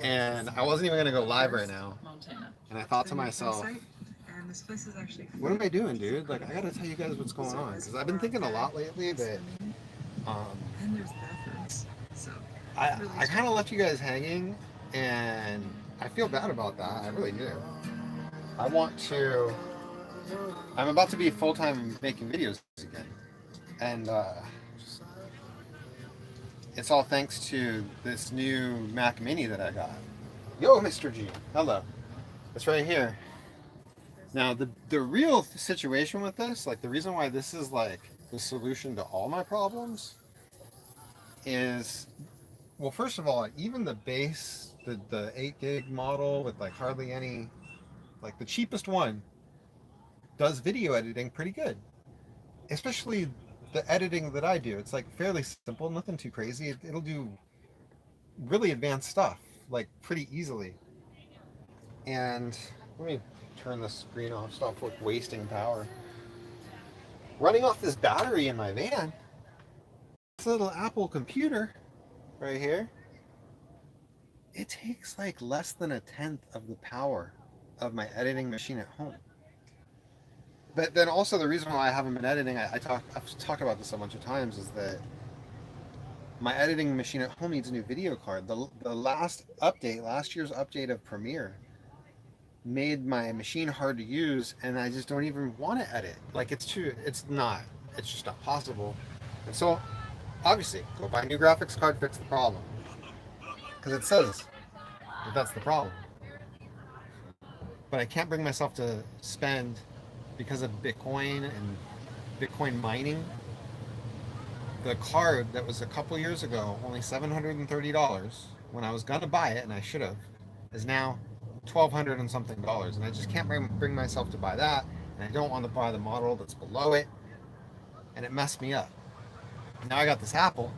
And I wasn't even going to go live right now. And I thought to myself, what am I doing, dude? Like, I got to tell you guys what's going on. Because I've been thinking a lot lately that um, I kind of left you guys hanging. And I feel bad about that. I really do. I want to... I'm about to be full-time making videos again. And it's all thanks to this new Mac Mini that I got. Yo, Mr. G. Hello. It's right here. Now, the real situation with this, like the reason why this is like the solution to all my problems is, well, first of all, even the base, the 8 gig model with like hardly any, like the cheapest one, does video editing pretty good. Especially the editing that I do. It's like fairly simple, nothing too crazy. It'll do really advanced stuff, like pretty easily. And let me turn the screen off, stop wasting power. Running off this battery in my van, this little Apple computer right here, it takes like less than a tenth of the power of my editing machine at home. But then also the reason why I haven't been editing, I've talked about this a bunch of times, is that my editing machine at home needs a new video card. The last year's update of Premiere made my machine hard to use, and I just don't even want to edit. Like it's just not possible. And so obviously go buy a new graphics card, fix the problem. Because it says that that's the problem. But I can't bring myself to spend, because of Bitcoin and Bitcoin mining, the card that was a couple years ago only $730 when I was gonna buy it, and I should have, is now $1,200 and something dollars, and I just can't bring myself to buy that, and I don't want to buy the model that's below it, and it messed me up. Now I got this Apple,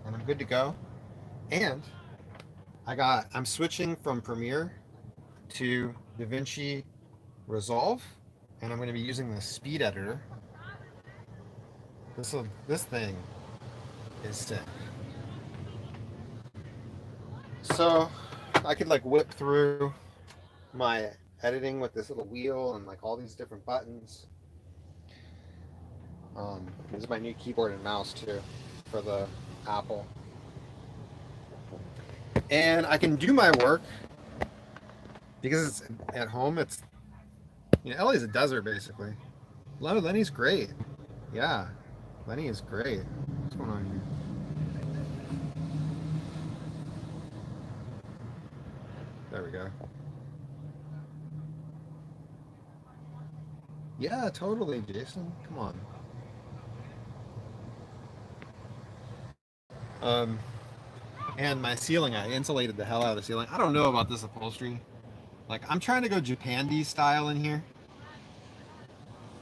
and I'm good to go, and I'm switching from Premiere to DaVinci Resolve, and I'm going to be using the speed editor. This thing is sick. So I could like whip through my editing with this little wheel and like all these different buttons. This is my new keyboard and mouse too for the Apple. And I can do my work because it's at home. It's, LA's a desert basically. Lenny's great. Yeah, Lenny is great. What's going on here? There we go. Yeah, totally, Jason. Come on. And my ceiling, I insulated the hell out of the ceiling. I don't know about this upholstery. Like, I'm trying to go Japandi style in here.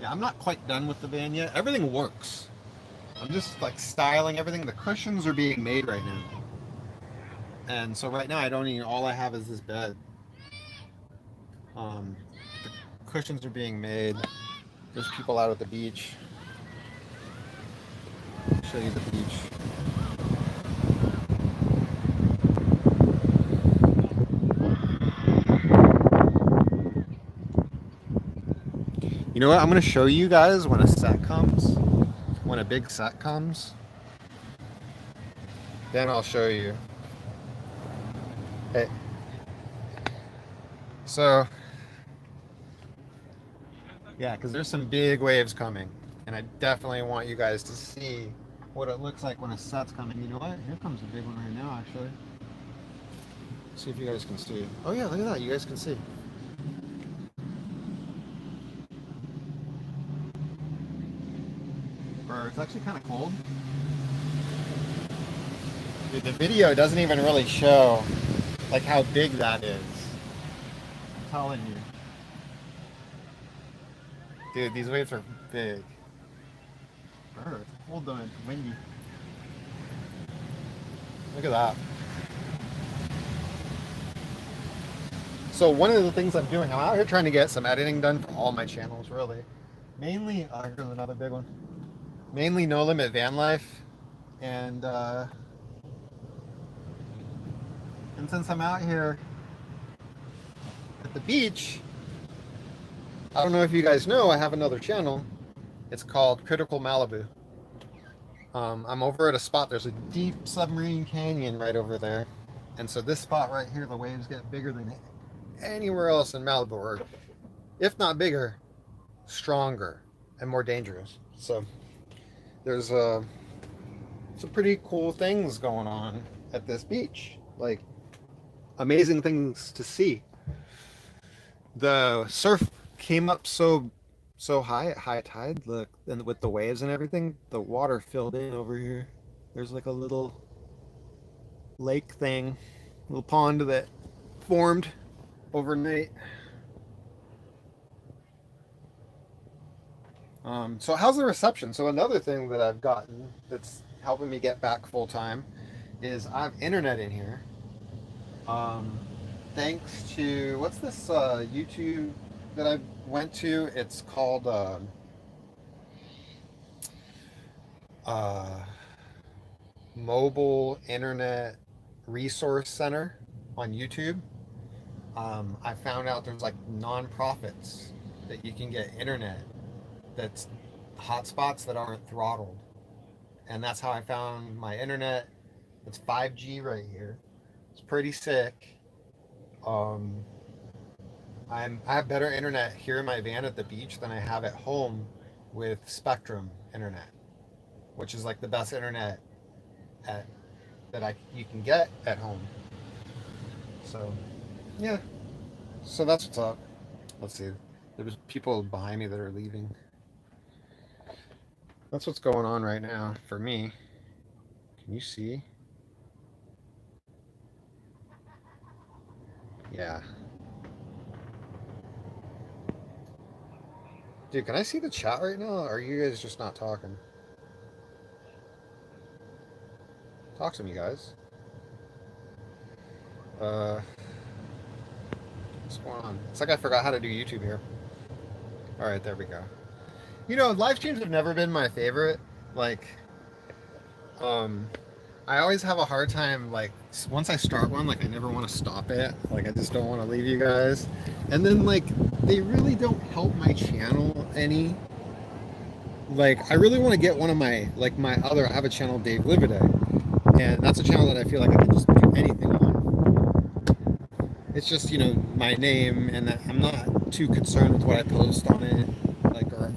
Yeah, I'm not quite done with the van yet. Everything works. I'm just like styling everything. The cushions are being made right now. And so right now all I have is this bed. The cushions are being made. There's people out at the beach. I'll show you the beach. You know what? I'm going to show you guys when a set comes. When a big set comes. Then I'll show you. Hey. So, yeah, because there's some big waves coming. And I definitely want you guys to see what it looks like when a set's coming. You know what? Here comes a big one right now, actually. See if you guys can see. Oh yeah, look at that. You guys can see. It's actually kind of cold. Dude, the video doesn't even really show like how big that is. I'm telling you. Dude, these waves are big. It's cold though, it's windy. Look at that. So one of the things I'm doing, I'm out here trying to get some editing done for all my channels, really. Mainly, here's another big one. Mainly No Limit Van Life and And since I'm out here at the beach, I don't know if you guys know, I have another channel. It's called Critical Malibu. I'm over at a spot, there's a deep submarine canyon right over there. And so this spot right here, the waves get bigger than anywhere else in Malibu, or if not bigger, stronger and more dangerous. So there's some pretty cool things going on at this beach, like amazing things to see. The surf came up so high at high tide, look, and with the waves and everything, the water filled in over here. There's like a little lake thing, little pond that formed overnight. So how's the reception? So another thing that I've gotten that's helping me get back full time is I have internet in here. Thanks to, what's this YouTube that I went to? It's called Mobile Internet Resource Center on YouTube. I found out there's like nonprofits that you can get internet that's hotspots that aren't throttled. And that's how I found my internet. It's 5G right here. It's pretty sick. I have better internet here in my van at the beach than I have at home with Spectrum internet, which is like the best internet you can get at home. So yeah, so that's what's up. Let's see. There's people behind me that are leaving. That's what's going on right now for me. Can you see? Yeah. Dude, can I see the chat right now? Or are you guys just not talking? Talk to me, guys. What's going on? It's like I forgot how to do YouTube here. Alright, there we go. You know, live streams have never been my favorite. Like, I always have a hard time, like, once I start one, like, I never want to stop it. Like, I just don't want to leave you guys. And then, like, they really don't help my channel any. Like, I really want to get one of my, like, I have a channel, Dave Livaudais. And that's a channel that I feel like I can just do anything on. It's just, you know, my name, and that I'm not too concerned with what I post on it. Like, or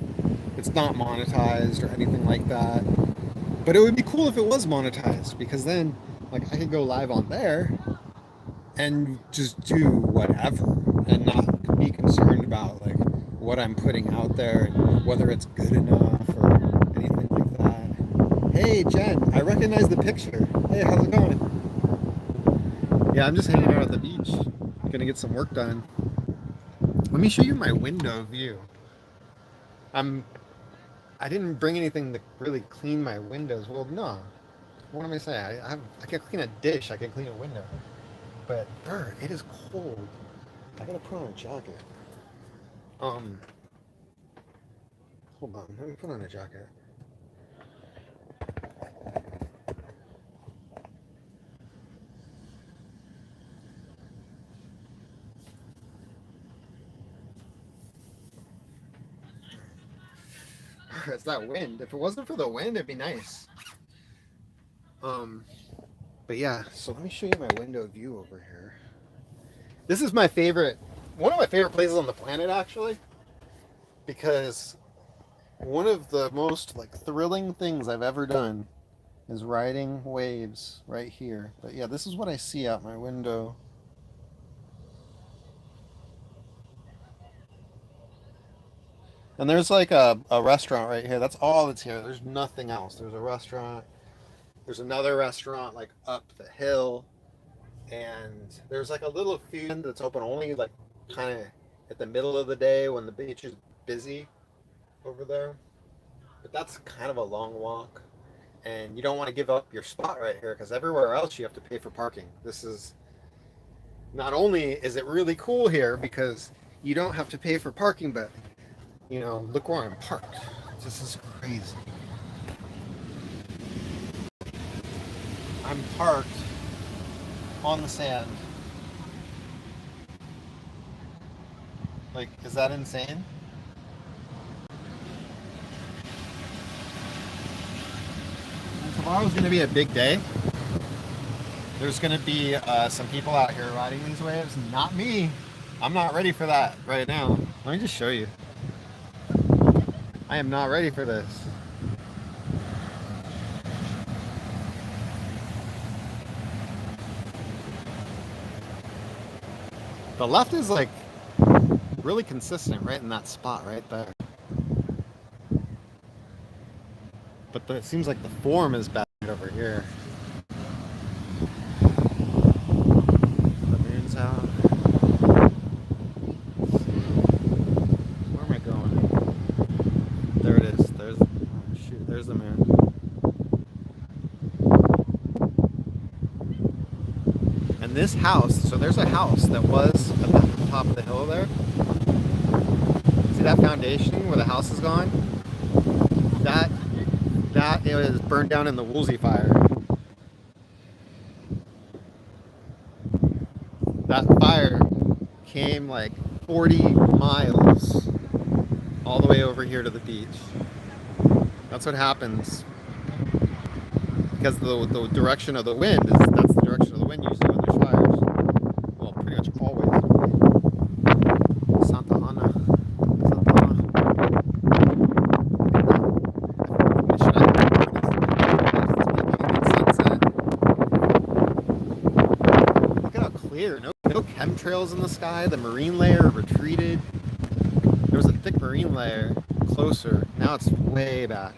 it's not monetized or anything like that. But it would be cool if it was monetized, because then, like, I could go live on there and just do whatever and not be concerned about, like, what I'm putting out there and whether it's good enough or anything like that. Hey, Jen, I recognize the picture. Hey, how's it going? Yeah, I'm just hanging out at the beach. Gonna get some work done. Let me show you my window view. I didn't bring anything to really clean my windows. Well, no. What am I saying? I can clean a dish. I can clean a window. But, it is cold. I gotta put on a jacket. Hold on. Let me put on a jacket. It's that wind. If it wasn't for the wind, it'd be nice. But yeah, so let me show you my window view over here. This is my favorite, one of my favorite places on the planet, actually, because one of the most, like, thrilling things I've ever done is riding waves right here. But yeah, this is what I see out my window. And there's like a restaurant right here. That's all that's here. There's nothing else. There's a restaurant. There's another restaurant like up the hill. And there's like a little food that's open only like kind of at the middle of the day when the beach is busy over there. But that's kind of a long walk. And you don't want to give up your spot right here, because everywhere else you have to pay for parking. This is, not only is it really cool here because you don't have to pay for parking, but you know, look where I'm parked. This is crazy. I'm parked on the sand. Like, is that insane? And tomorrow's gonna be a big day. There's gonna be some people out here riding these waves. Not me. I'm not ready for that right now. Let me just show you. I am not ready for this. The left is like really consistent right in that spot right there. But it seems like the form is bad over here. The moon's out. Where am I going? There it is. There's, oh shoot, there's the moon. And this house, so there's a house that was at the top of the hill there. See that foundation where the house is gone? That is burned down in the Woolsey fire. That fire came like 40 miles all the way over here to the beach. That's what happens because the direction of the wind that's the direction of the wind usually when there's fires. Well, pretty much always. Santa Ana. Look at how clear. No chemtrails in the sky. The marine layer retreated. There was a thick marine layer closer. Now it's way back.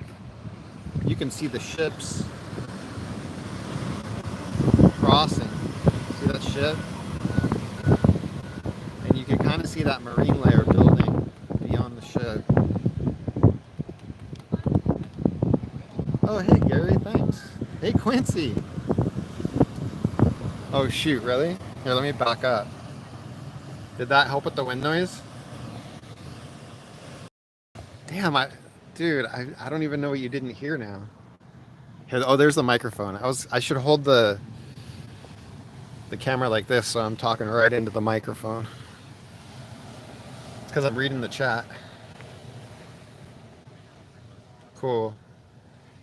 You can see the ships crossing. See that ship? And you can kind of see that marine layer building beyond the ship. Oh, hey Gary, thanks. Hey Quincy. Oh shoot, really? Here, let me back up. Did that help with the wind noise? Damn, dude, I don't even know what you didn't hear now. Here, oh, there's the microphone. I should hold the camera like this so I'm talking right into the microphone. It's because I'm reading the chat. Cool.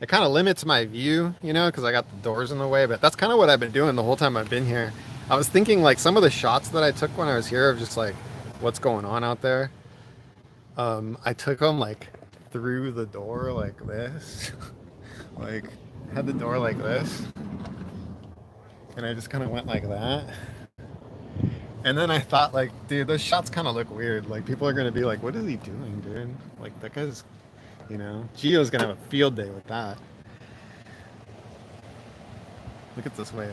It kind of limits my view, you know, because I got the doors in the way, but that's kind of what I've been doing the whole time I've been here. I was thinking like some of the shots that I took when I was here of just like what's going on out there. I took them like through the door like this. Like had the door like this. And I just kind of went like that. And then I thought like, dude, those shots kind of look weird. Like people are going to be like, what is he doing, dude? Like that guy's, you know, Gio's going to have a field day with that. Look at this wave.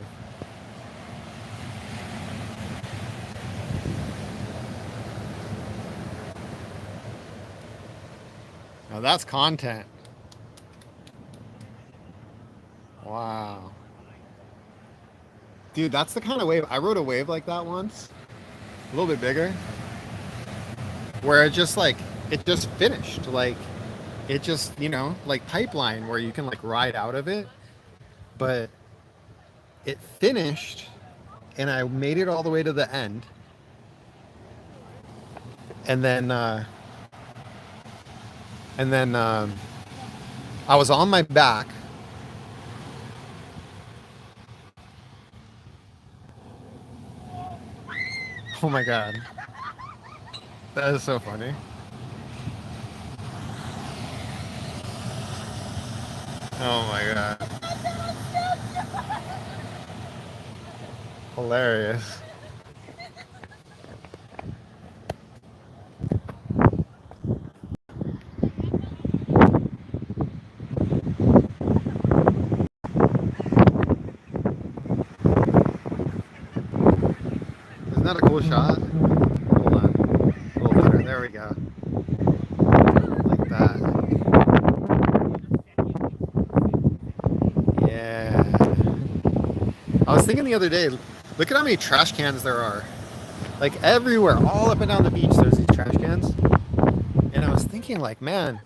Now that's content. Wow. Dude, that's the kind of wave. I rode a wave like that once. A little bit bigger. Where it just like, it just finished. Like, it just, you know, like pipeline where you can like ride out of it. But it finished and I made it all the way to the end. And then I was on my back. Oh my god. That is so funny. Oh my god. Hilarious. Isn't that a cool shot? Hold on. A little better. There we go. Like that. Yeah. I was thinking the other day, look at how many trash cans there are. Like everywhere, all up and down the beach, there's these trash cans. And I was thinking like, man,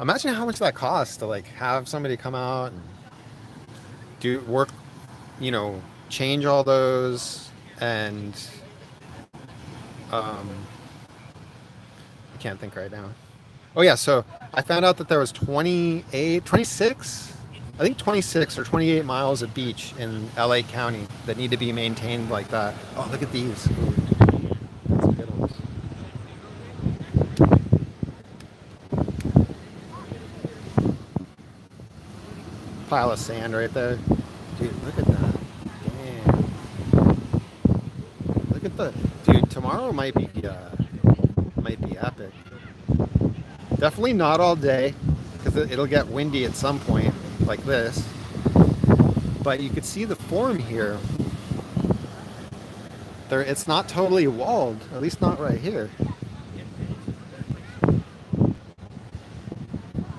imagine how much that costs to like have somebody come out and do work, you know, change all those, and I can't think right now. Oh yeah, so I found out that there was 28, 26, I think 26 or 28 miles of beach in LA County that need to be maintained like that. Oh, look at these. Some good ones. Pile of sand right there. Dude, look at that. Damn. Look at the dude. Tomorrow might be epic. Definitely not all day, because it'll get windy at some point, like this. But you could see the form here. There, it's not totally walled, at least not right here.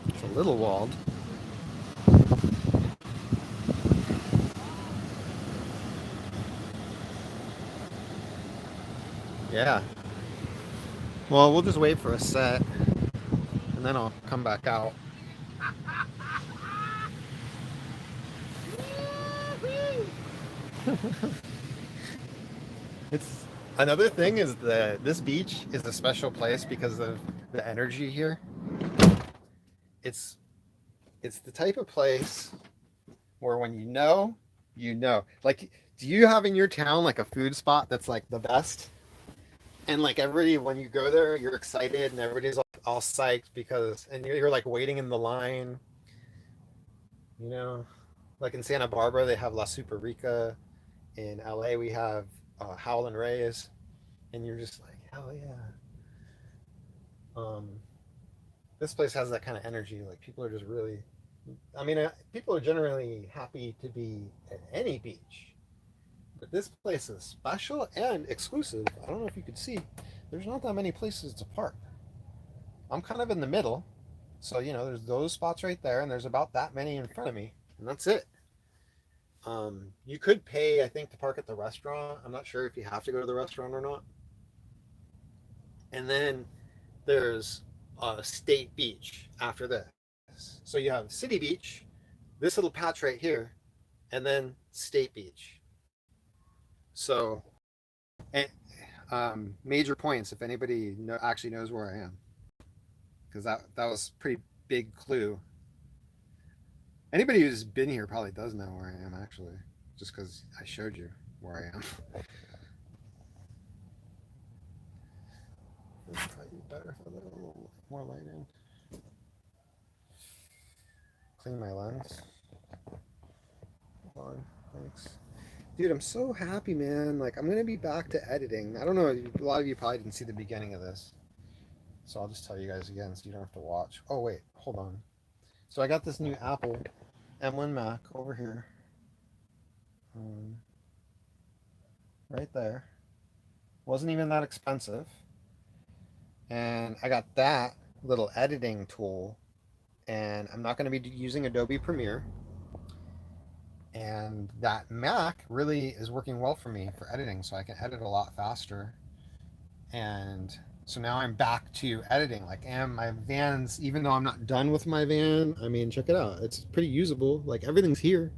It's a little walled. Yeah. Well, we'll just wait for a set, and then I'll come back out. It's another thing is that this beach is a special place because of the energy here. It's it's the type of place where when you know. Like, do you have in your town like a food spot that's like the best? And like everybody, when you go there, you're excited and everybody's all psyched because, and you're like waiting in the line, you know? Like in Santa Barbara, they have La Super Rica. In LA, we have Howlin' Rays. And you're just like, hell yeah. Um, this place has that kind of energy. Like people are just really, I mean, people are generally happy to be at any beach, but this place is special and exclusive. I don't know if you could see. There's not that many places to park. I'm kind of in the middle, so you know, there's those spots right there, and there's about that many in front of me, and that's it. You could pay, I think, to park at the restaurant. I'm not sure if you have to go to the restaurant or not. And then there's State Beach after this. So you have City Beach, this little patch right here, and then State Beach. So, and, major points if anybody actually knows where I am, because that was a pretty big clue. Anybody who's been here probably does know where I am actually, just because I showed you where I am. This would probably be better if I let a little more light in. Clean my lens. Hold on, thanks. Dude, I'm so happy, man. Like, I'm gonna be back to editing. I don't know, a lot of you probably didn't see the beginning of this. So I'll just tell you guys again so you don't have to watch. Oh, wait, hold on. So I got this new Apple M1 Mac over here. Right there. Wasn't even that expensive. And I got that little editing tool. And I'm not going to be using Adobe Premiere. And that Mac really is working well for me for editing, so I can edit a lot faster. And so now I'm back to editing. Like, and my van's, even though I'm not done with my van, I mean, check it out. It's pretty usable. Like, everything's here.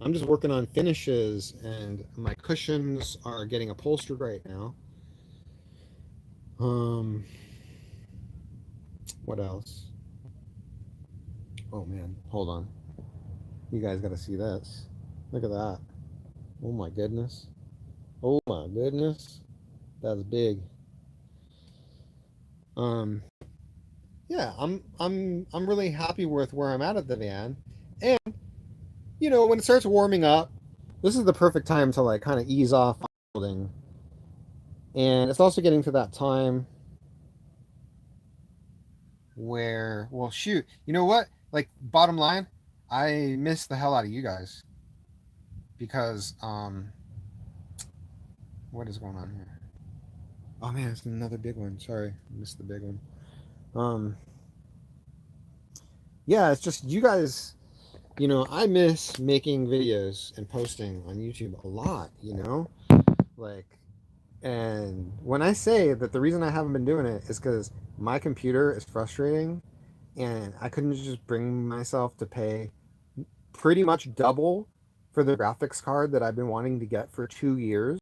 I'm just working on finishes, and my cushions are getting upholstered right now. What else? Oh man, hold on. You guys got to see this. Look at that. Oh my goodness. Oh my goodness. That's big. Um, yeah, I'm really happy with where I'm at the van. And you know, when it starts warming up, this is the perfect time to like kind of ease off building. And it's also getting to that time where, well, shoot, you know what? Like, bottom line, I miss the hell out of you guys because what is going on here? Oh man, it's another big one. Sorry, I missed the big one. Um, yeah, it's just you guys. You know, I miss making videos and posting on YouTube a lot. You know, like, and when I say that the reason I haven't been doing it is because my computer is frustrating, and I couldn't just bring myself to pay pretty much double for the graphics card that I've been wanting to get for 2 years.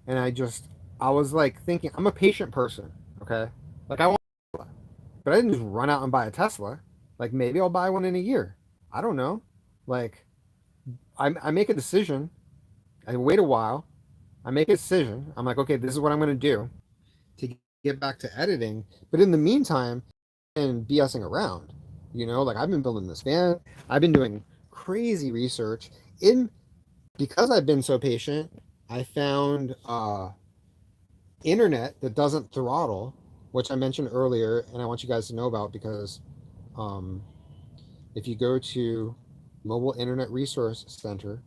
And I was like thinking, I'm a patient person, okay? Like I want, but I didn't just run out and buy a Tesla. Like maybe I'll buy one in a year. I don't know. Like I make a decision. I wait a while. I make a decision. I'm like, okay, this is what I'm going to do to get back to editing. But in the meantime, and BSing around, like I've been building this van. I've been doing crazy research in because I've been so patient. I found internet that doesn't throttle, which I mentioned earlier, and I want you guys to know about because um, if you go to Mobile Internet Resource Center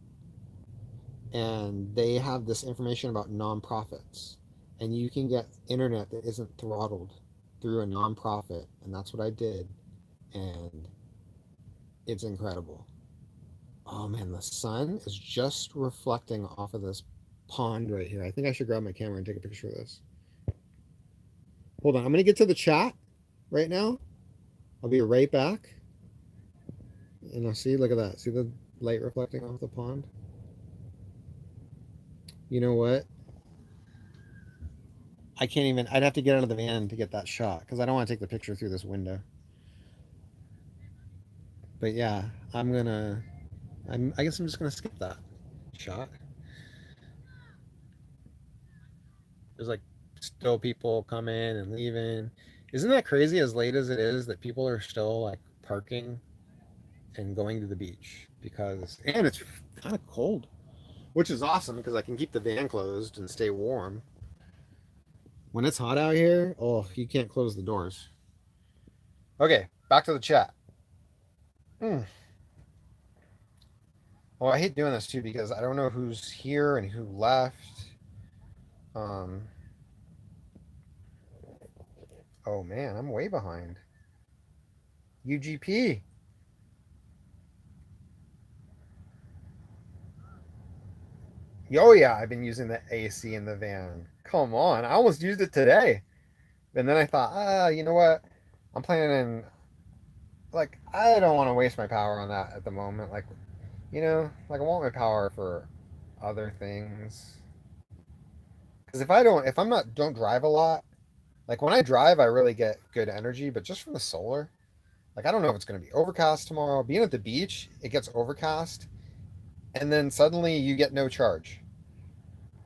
and they have this information about nonprofits, and you can get internet that isn't throttled through a nonprofit, and that's what I did, and it's incredible. Oh man, the sun is just reflecting off of this pond right here. I think I should grab my camera and take a picture of this. Hold on, I'm gonna get to the chat right now. I'll be right back. And I'll see, look at that. See the light reflecting off the pond? You know what? I can't even, I'd have to get out of the van to get that shot because I don't want to take the picture through this window. But yeah, I guess I'm just gonna skip that shot. There's like still people coming and leaving. Isn't that crazy as late as it is that people are still like parking and going to the beach and it's kind of cold, which is awesome because I can keep the van closed and stay warm. When it's hot out here, oh, you can't close the doors. Okay, back to the chat. Well, I hate doing this too because I don't know who's here and who left. Um, oh man, I'm way behind. UGP. Oh yeah, I've been using the AC in the van. Come on, I almost used it today. And then I thought, you know what? I'm planning, like, I don't want to waste my power on that at the moment. Like, like I want my power for other things. Because if I'm not, don't drive a lot, like when I drive, I really get good energy, but just from the solar, like, I don't know if it's going to be overcast tomorrow. Being at the beach, it gets overcast, and then suddenly you get no charge.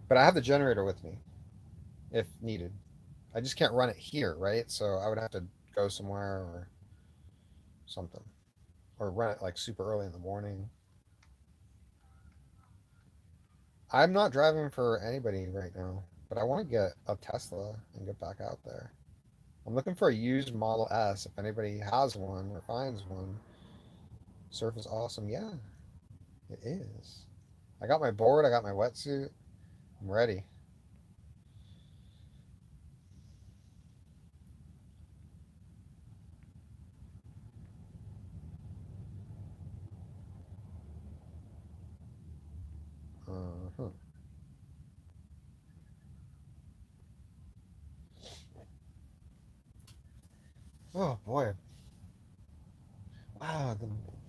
But I have the generator with me if needed. I just can't run it here, right? So I would have to go somewhere or something, or run it like super early in the morning. I'm not driving for anybody right now, but I want to get a Tesla and get back out there. I'm looking for a used Model S. If anybody has one or finds one, surf is awesome. Yeah, it is. I got my board. I got my wetsuit. I'm ready. Uh-huh. Oh boy. Wow,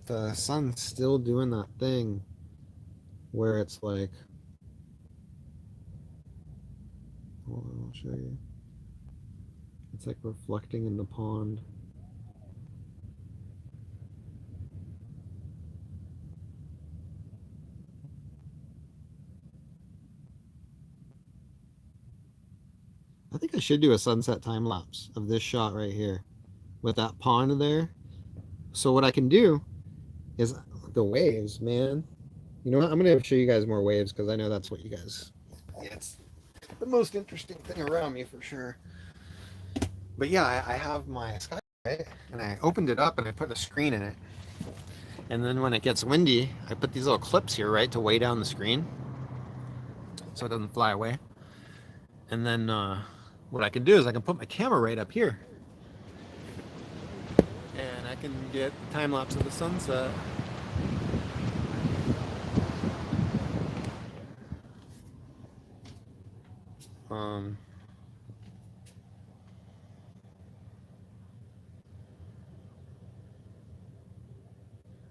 the sun's still doing that thing where it's like, hold on, I'll show you. It's like reflecting in the pond. I think I should do a sunset time lapse of this shot right here with that pond there. So what I can do is the waves, man. You know what? I'm gonna show you guys more waves because I know that's what you guys. Yeah, it's the most interesting thing around me for sure. But yeah, I have my sky, right? And I opened it up and I put a screen in it. And then when it gets windy, I put these little clips here, right, to weigh down the screen so it doesn't fly away. And then what I can do is I can put my camera right up here. And I can get time lapse of the sunset. Um,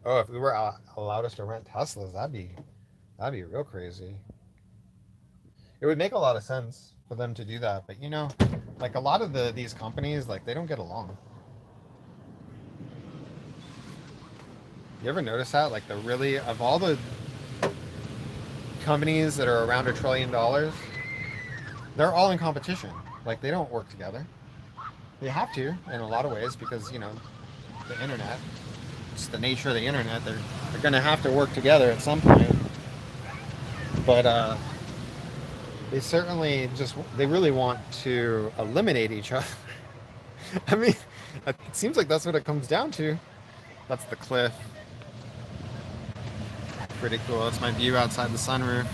oh, if we were allowed us to rent Teslas, that'd be That'd be real crazy. It would make a lot of sense for them to do that, but like a lot of these companies, like they don't get along. You ever notice that? Like of all the companies that are around $1 trillion, they're all in competition. Like they don't work together. They have to in a lot of ways because the internet. It's the nature of the internet. They're going to have to work together at some point. But they certainly they really want to eliminate each other. I mean, it seems like that's what it comes down to. That's the cliff. Pretty cool. That's my view outside the sunroof.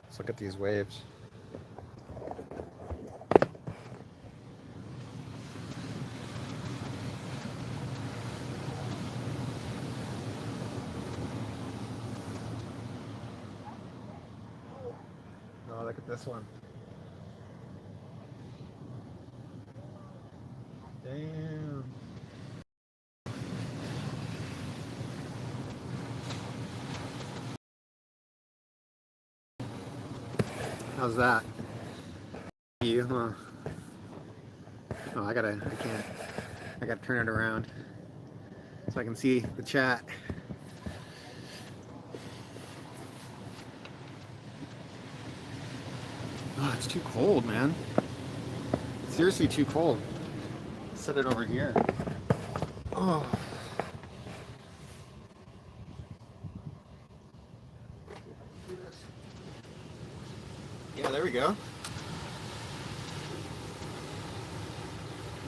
Let's look at these waves. Oh, look at this one. Damn. How's that? You, huh? Oh, I gotta turn it around so I can see the chat. Oh, it's too cold, man. Seriously, too cold. Set it over here. Oh. Yeah, there we go.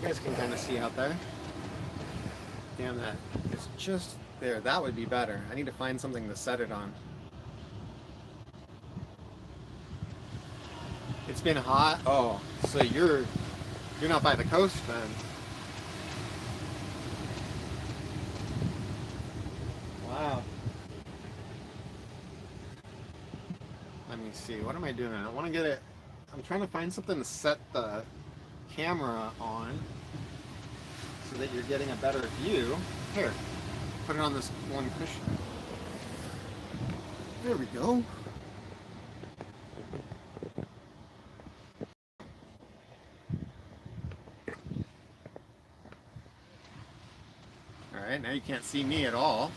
You guys can kind of see out there. Damn, that is just there. That would be better. I need to find something to set it on. It's been hot. Oh, so you're not by the coast then. Wow. Let me see. What am I doing? I want to get it. I'm trying to find something to set the camera on so that you're getting a better view. Here, put it on this one cushion. There we go. All right, now you can't see me at all.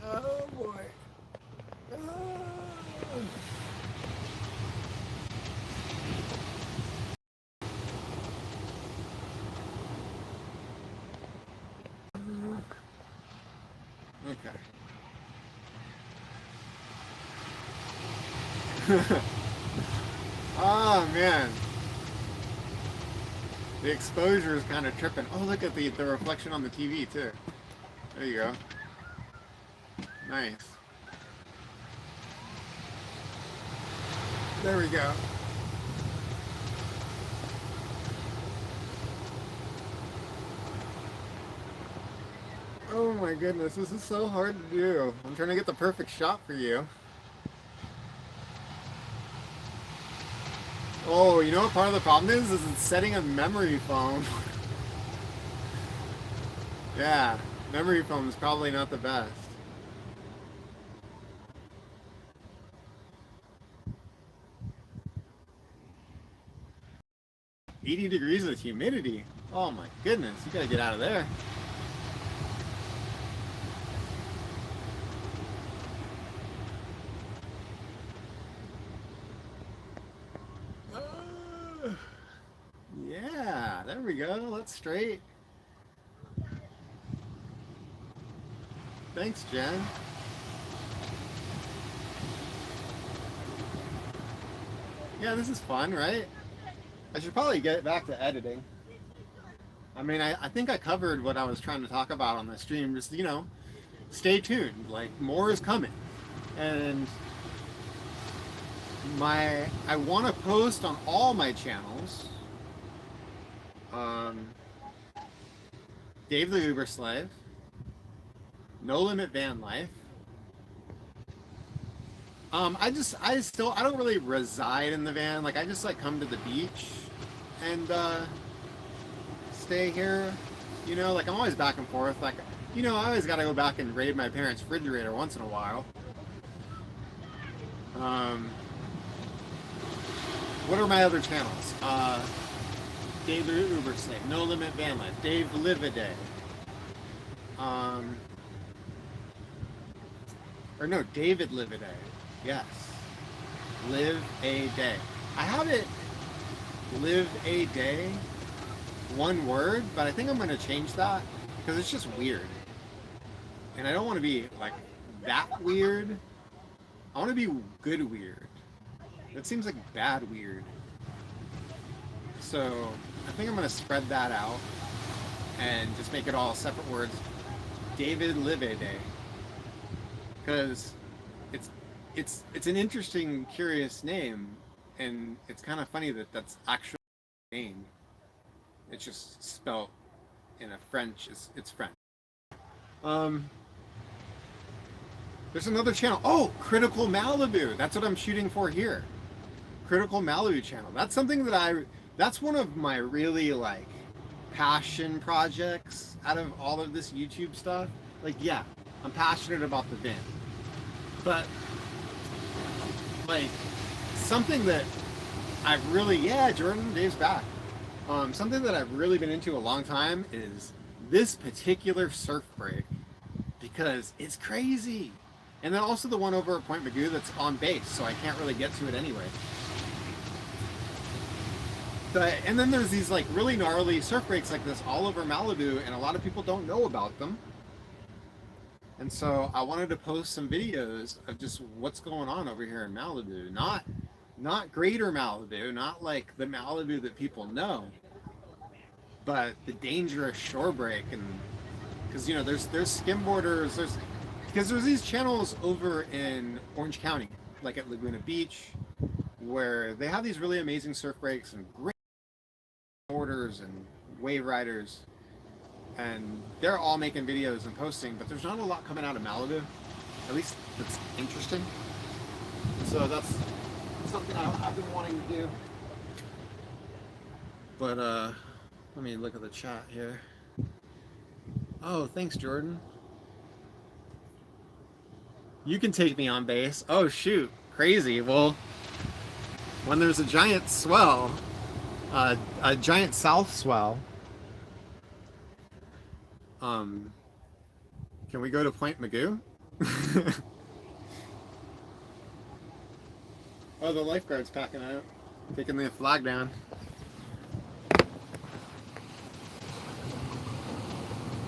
Oh boy. Okay. Oh man. The exposure is kind of tripping. Oh, look at the reflection on the TV too. There you go. Nice. There we go. Oh my goodness, this is so hard to do. I'm trying to get the perfect shot for you. Oh, you know what part of the problem is? Is it's setting a memory foam. Yeah, memory foam is probably not the best. $80 degrees with humidity. Oh my goodness, you gotta get out of there. Yeah, there we go. That's straight. Thanks, Jen. Yeah, this is fun, right? I should probably get back to editing. I mean, I think I covered what I was trying to talk about on the stream. Just, stay tuned. Like, more is coming. And I want to post on all my channels. Dave the Uber Slave, No Limit Van Life. I don't really reside in the van. Like, I just like come to the beach and stay here. You know, like I'm always back and forth. Like, you know, I always got to go back and raid my parents' refrigerator once in a while. What are my other channels? Dave the Uber Slave, No Limit Van Life, Dave Livaudais. Or no, David Livaudais. Yes. Live a Day. I have it live a day, one word, but I think I'm going to change that because it's just weird. And I don't want to be like that weird. I want to be good weird. That seems like bad weird. So I think I'm going to spread that out and just make it all separate words. David Livaudais. Because it's an interesting, curious name, and it's kind of funny that that's actually a name. It's just spelled in a French. It's French. There's another channel. Oh, Critical Malibu. That's what I'm shooting for here. Critical Malibu channel. That's something that that's one of my really like passion projects out of all of this YouTube stuff. Like, yeah, I'm passionate about the van, but like something that I've really, yeah, Jordan, Dave's back. Something that I've really been into a long time is this particular surf break because it's crazy. And then also the one over at Point Magoo that's on base, so I can't really get to it anyway. And then there's these like really gnarly surf breaks like this all over Malibu, and a lot of people don't know about them. And so I wanted to post some videos of just what's going on over here in Malibu. Not greater Malibu, not like the Malibu that people know, but the dangerous shore break. And because, you know, there's skimboarders, because there's these channels over in Orange County, like at Laguna Beach, where they have these really amazing surf breaks and great boarders and wave riders, and they're all making videos and posting, but there's not a lot coming out of Malibu, at least that's interesting. So that's something I've been wanting to do. But let me look at the chat here. Oh, thanks, Jordan. You can take me on base. Oh shoot, crazy. Well, when there's a giant swell, a giant south swell, can we go to Point Magoo? Oh, the lifeguard's packing out, taking the flag down.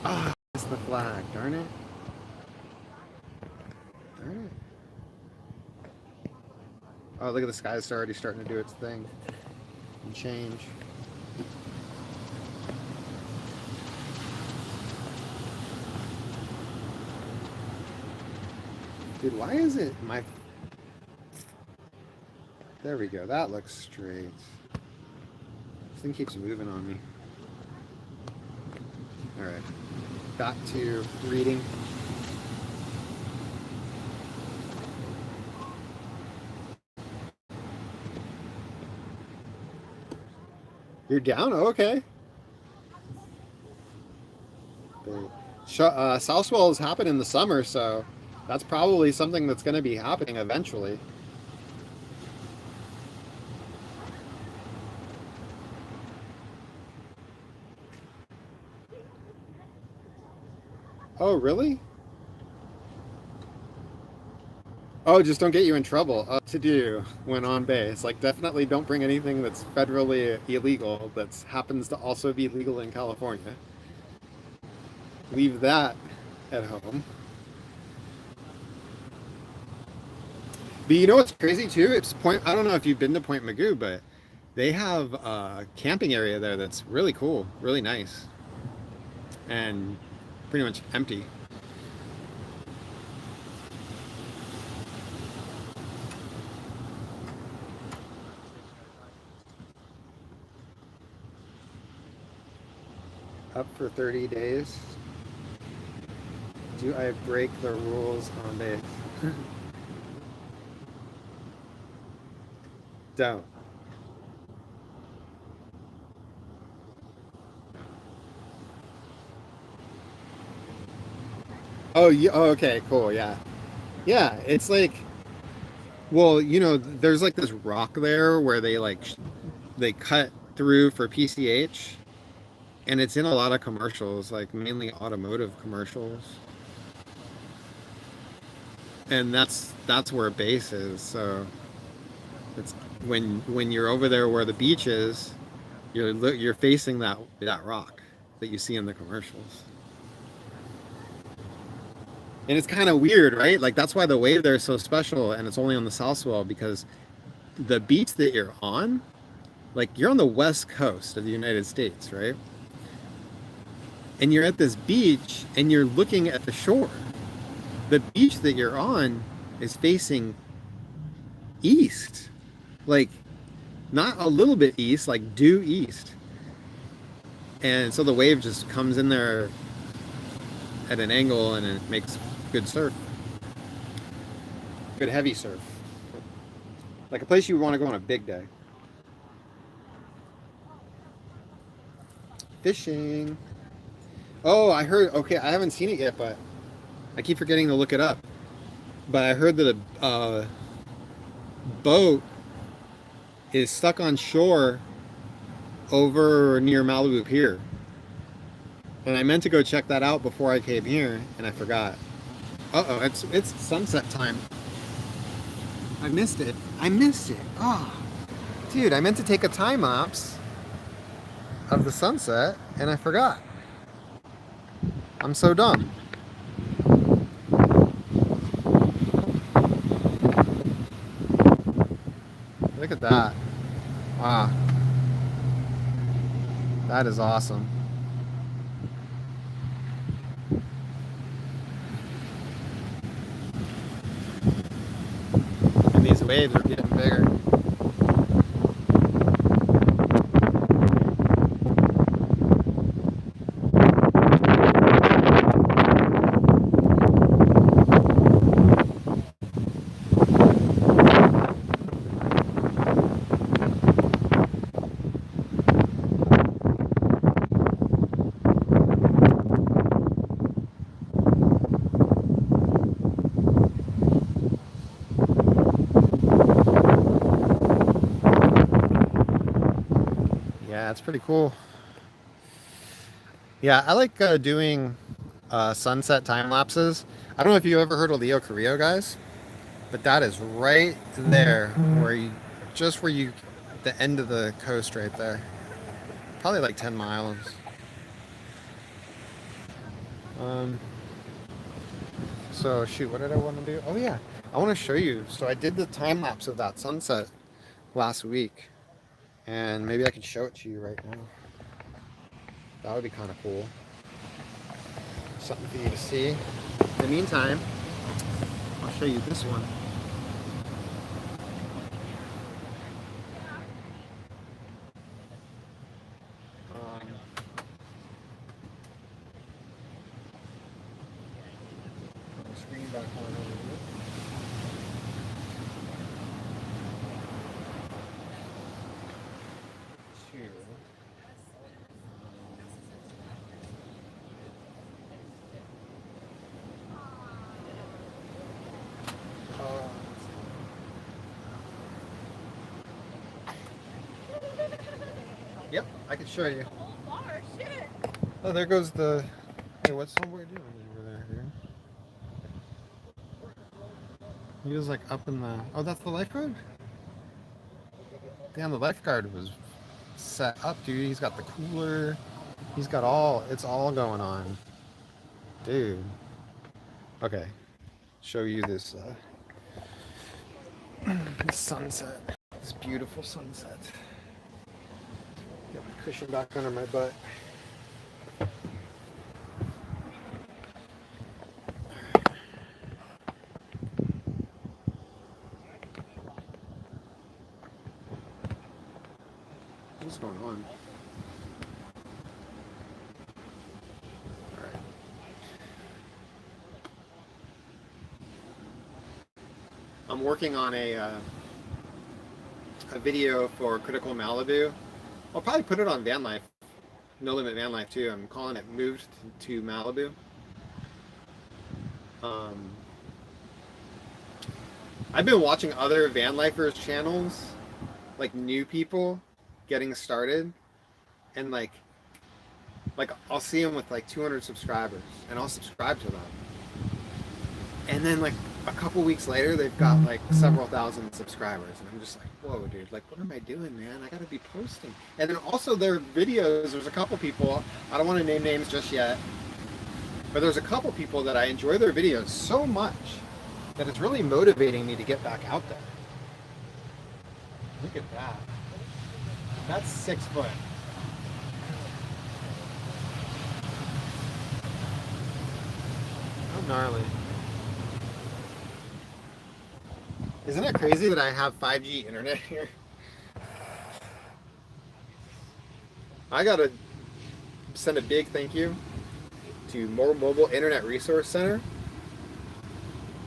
Ah, it's the flag, darn it. Darn it. Oh, look at the sky, it's already starting to do its thing and change. Dude, why is it my... There we go, that looks straight. This thing keeps moving on me. Alright, back to reading. You're down? Oh, okay. South swells happen in the summer, so that's probably something that's going to be happening eventually. Oh, really? Oh, just don't get you in trouble. To do when on base. Like, definitely don't bring anything that's federally illegal that happens to also be legal in California. Leave that at home. But you know what's crazy too? It's I don't know if you've been to Point Magoo, but they have a camping area there that's really cool, really nice, and pretty much empty. Up for 30 days. Do I break the rules on base? Don't. Oh, oh, okay, cool, yeah. Yeah, it's like, well, there's like this rock there where they cut through for PCH, and it's in a lot of commercials, like mainly automotive commercials. And that's where base is. So it's when you're over there where the beach is, you're facing that rock that you see in the commercials. And it's kind of weird, right? Like that's why the wave there is so special, and it's only on the south swell because the beach that you're on, like you're on the west coast of the United States, right? And you're at this beach and you're looking at the shore. The beach that you're on is facing east, like not a little bit east, like due east. And so the wave just comes in there at an angle and it makes good surf, good heavy surf, like a place you want to go on a big day. Fishing. Oh, I heard. Okay, I haven't seen it yet, but I keep forgetting to look it up. But I heard that a boat is stuck on shore over near Malibu Pier. And I meant to go check that out before I came here, and I forgot. Uh-oh, it's sunset time. I missed it. I missed it. Oh, dude, I meant to take a time lapse of the sunset, and I forgot. I'm so dumb. Look at that. Wow. That is awesome. And these waves are getting bigger. Yeah, it's pretty cool. Yeah, I like doing sunset time lapses. I don't know if you ever heard of Leo Carrillo, guys, but that is right there just where you, the end of the coast right there. Probably like 10 miles. Um, so shoot, what did I want to do? Oh yeah, I want to show you. So I did the time lapse of that sunset last week, and maybe I could show it to you right now. That would be kind of cool. Something for you to see. In the meantime, I'll show you this one. Screen back on over here. Two. Yep, I can show you. Oh, there goes the. Hey, what's homeboy doing over there, dude? He was like up in the. Oh, that's the lifeguard? Damn, the lifeguard was set up, dude. He's got the cooler. He's got all. It's all going on. Dude. Okay. Show you this, this sunset. This beautiful sunset. Get my cushion back under my butt. What's going on? I'm working on a video for Critical Malibu. I'll probably put it on Van Life, No Limit Van Life too. I'm calling it Moved to Malibu. I've been watching other van lifers channels, like new people getting started, and like I'll see them with like 200 subscribers, and I'll subscribe to them. And then like a couple weeks later, they've got like several thousand subscribers, and I'm just like, whoa, dude, like what am I doing, man? I gotta be posting. And then also their videos, there's a couple people, I don't want to name names just yet, but there's a couple people that I enjoy their videos so much that it's really motivating me to get back out there. Look at that. That's 6 foot. How gnarly. Isn't it crazy that I have 5G internet here? I gotta send a big thank you to More Mobile Internet Resource Center.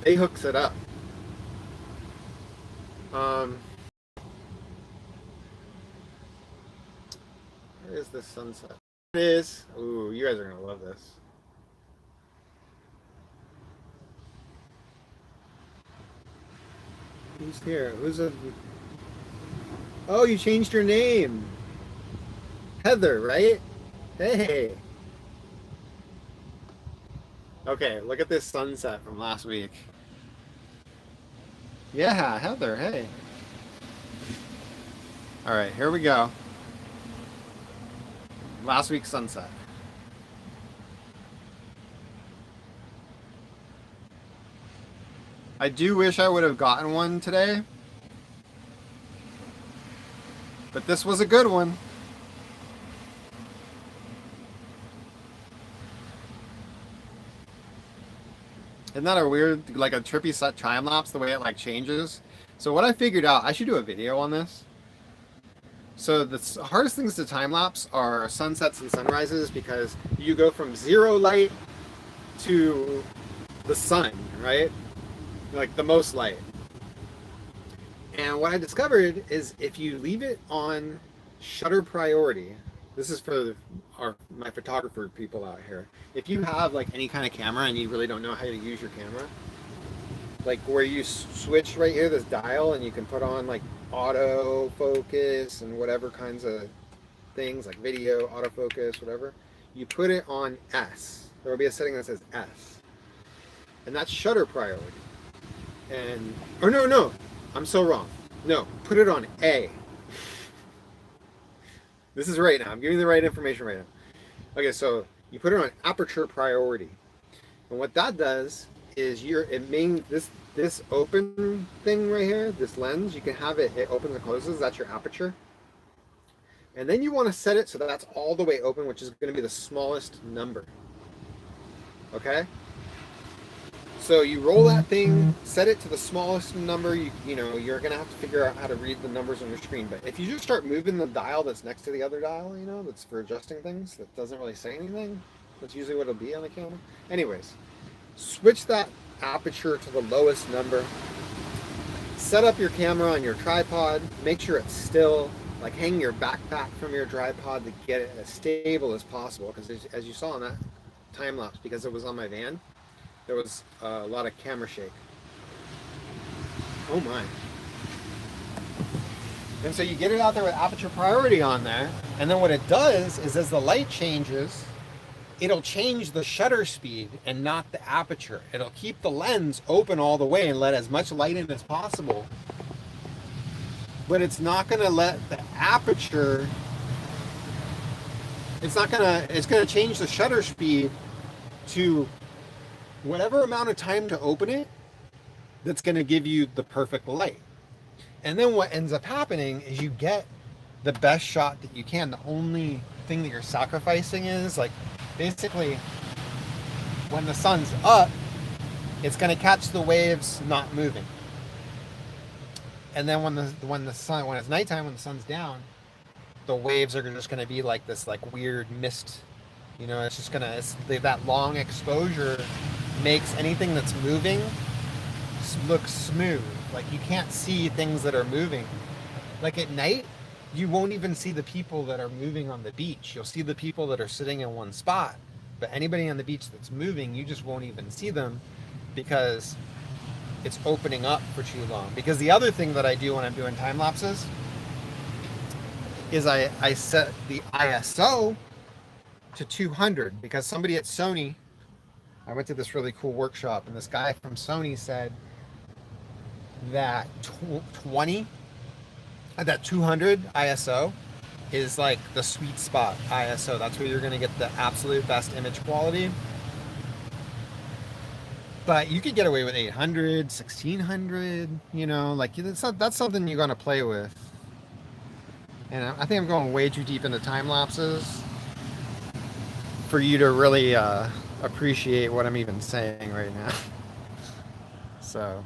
They hooks it up. Where is this sunset? It is. Ooh, you guys are gonna love this. Who's here? Who's a... Oh, you changed your name. Heather, right? Hey. Okay, look at this sunset from last week. Yeah, Heather, hey. All right, here we go. Last week's sunset. I do wish I would have gotten one today, but this was a good one. Isn't that a weird, like a trippy set time lapse, the way it like changes? So what I figured out, I should do a video on this. So the hardest things to time lapse are sunsets and sunrises, because you go from zero light to the sun, right? Like the most light. And what I discovered is if you leave it on shutter priority, this is for my photographer people out here. If you have like any kind of camera and you really don't know how to use your camera, like where you switch right here, this dial, and you can put on like auto focus and whatever kinds of things, like video, autofocus, whatever, you put it on S. There will be a setting that says S. And that's shutter priority. And, or no, I'm so wrong. No, put it on A. This is right now. I'm giving you the right information right now. Okay, so you put it on aperture priority. And what that does is this open thing right here, this lens, you can have it opens and closes, that's your aperture. And then you want to set it so that that's all the way open, which is going to be the smallest number. Okay? So you roll that thing, set it to the smallest number. You know, you're going to have to figure out how to read the numbers on your screen. But if you just start moving the dial that's next to the other dial, you know, that's for adjusting things, that doesn't really say anything. That's usually what it'll be on the camera. Anyways, switch that aperture to the lowest number. Set up your camera on your tripod. Make sure it's still. Like hang your backpack from your tripod to get it as stable as possible. Because as you saw in that time lapse, because it was on my van, there was a lot of camera shake. Oh my. And so you get it out there with aperture priority on there, and then what it does is as the light changes, it'll change the shutter speed and not the aperture. It'll keep the lens open all the way and let as much light in as possible. But it's not going to let the aperture, it's going to change the shutter speed to whatever amount of time to open it that's going to give you the perfect light. And then what ends up happening is you get the best shot that you can. The only thing that you're sacrificing is like basically when the sun's up, it's going to catch the waves not moving. And then when it's nighttime, when the sun's down, the waves are just going to be like this like weird mist. You know, it's just that long exposure makes anything that's moving look smooth. Like you can't see things that are moving. Like at night, you won't even see the people that are moving on the beach. You'll see the people that are sitting in one spot. But anybody on the beach that's moving, you just won't even see them because it's opening up for too long. Because the other thing that I do when I'm doing time lapses is I set the ISO to 200 because somebody at Sony, I went to this really cool workshop and this guy from Sony said that 200 ISO is like the sweet spot ISO. That's where you're going to get the absolute best image quality. But you could get away with 800, 1600, you know, like that's something you're going to play with. And I think I'm going way too deep into time lapses for you to really appreciate what I'm even saying right now. So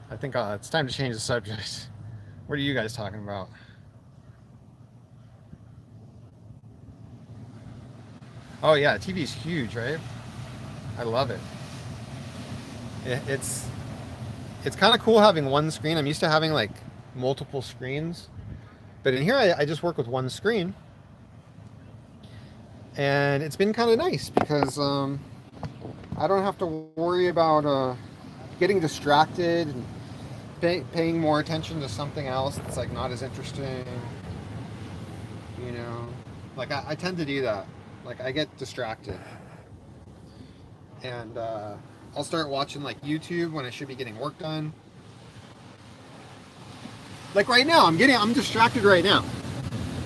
I think it's time to change the subject. What are you guys talking about? Oh yeah, TV's huge, right? I love it. It's kind of cool having one screen. I'm used to having like multiple screens, but in here I just work with one screen, and it's been kind of nice because I don't have to worry about getting distracted and paying more attention to something else that's like not as interesting. You know, like I tend to do that. Like I get distracted, and I'll start watching like YouTube when I should be getting work done. Like right now, I'm distracted right now.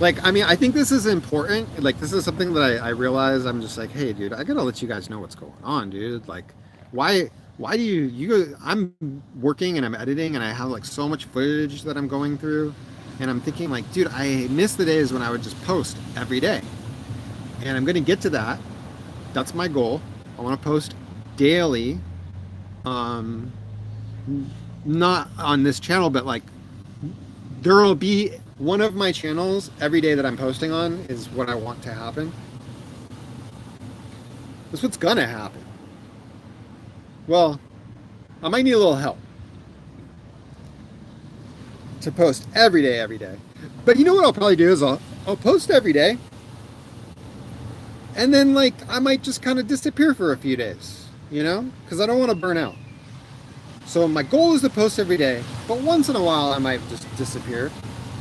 Like, I mean, I think this is important. Like, this is something that I realize. I'm just like, hey, dude, I gotta let you guys know what's going on, dude. Like, why do you go? I'm working and I'm editing and I have like so much footage that I'm going through, and I'm thinking like, dude, I miss the days when I would just post every day, and I'm gonna get to that. That's my goal. I want to post daily. Um, Not on this channel, but like there will be one of my channels every day that I'm posting on is what I want to happen. That's what's gonna happen. Well, I might need a little help to post every day, every day. But you know what I'll probably do is I'll post every day, and then like I might just kind of disappear for a few days, you know, because I don't want to burn out. So my goal is to post every day, but once in a while I might just disappear.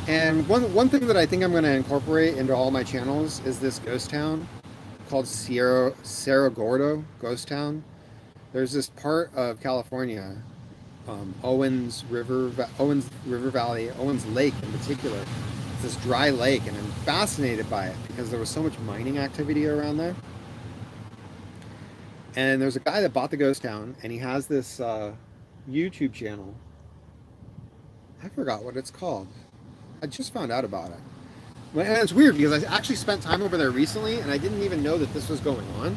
And one thing that I think I'm going to incorporate into all my channels is this ghost town called Cerro Gordo Ghost Town. There's this part of California, Owens River Valley, Owens Lake in particular. It's this dry lake, and I'm fascinated by it because there was so much mining activity around there. And there's a guy that bought the ghost town, and he has this YouTube channel. I forgot what it's called. I just found out about it. And it's weird because I actually spent time over there recently and I didn't even know that this was going on.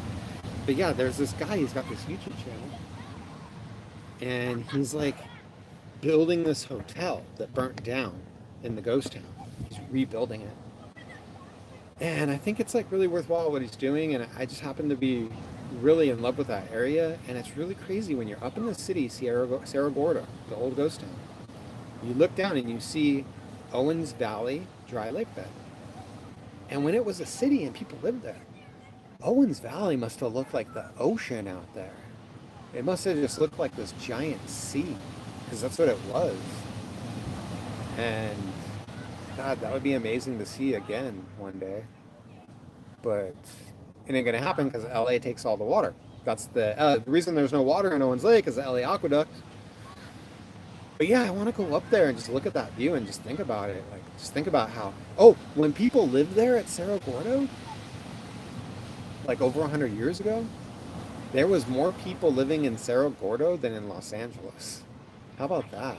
But yeah, there's this guy, he's got this YouTube channel. And he's like building this hotel that burnt down in the ghost town. He's rebuilding it. And I think it's like really worthwhile what he's doing, and I just happen to be really in love with that area. And it's really crazy when you're up in the city, Cerro Gordo, the old ghost town. You look down and you see Owens Valley dry lake bed. And when it was a city and people lived there, Owens Valley must have looked like the ocean out there. It must have just looked like this giant sea, because that's what it was. And God, that would be amazing to see again one day. But it ain't gonna happen because LA takes all the water. That's the reason there's no water in Owens Lake is the LA aqueduct. But yeah, I want to go up there and just look at that view and just think about it. Like, just think about how, when people lived there at Cerro Gordo, like over 100 years ago, there was more people living in Cerro Gordo than in Los Angeles. How about that?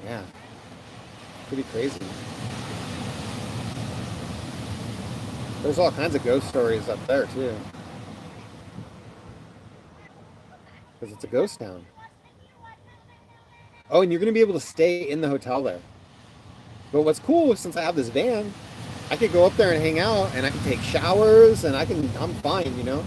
Yeah. Pretty crazy. There's all kinds of ghost stories up there, too. Because it's a ghost town. Oh, and you're going to be able to stay in the hotel there. But what's cool, since I have this van, I could go up there and hang out, and I can take showers, and I'm fine, you know?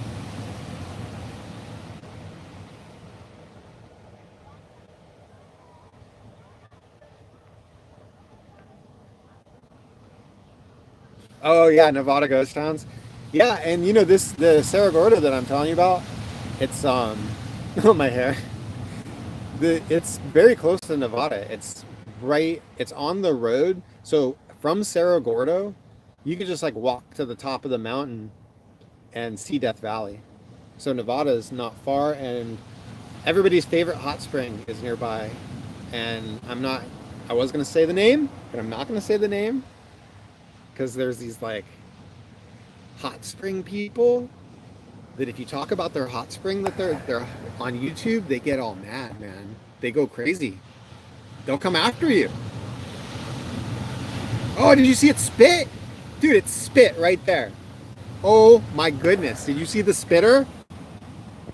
Oh yeah, Nevada ghost towns. Yeah, and you know this the Cerro Gordo that I'm telling you about. It's oh my hair. It's very close to Nevada. It's right. It's on the road. So from Cerro Gordo, you could just like walk to the top of the mountain and see Death Valley. So Nevada is not far, and everybody's favorite hot spring is nearby. And I'm not. I was gonna say the name, but I'm not gonna say the name because there's these like hot spring people that if you talk about their hot spring that they're on YouTube, they get all mad, man. They go crazy. They'll come after you. Oh, did you see it spit? Dude, it spit right there. Oh my goodness. Did you see the spitter?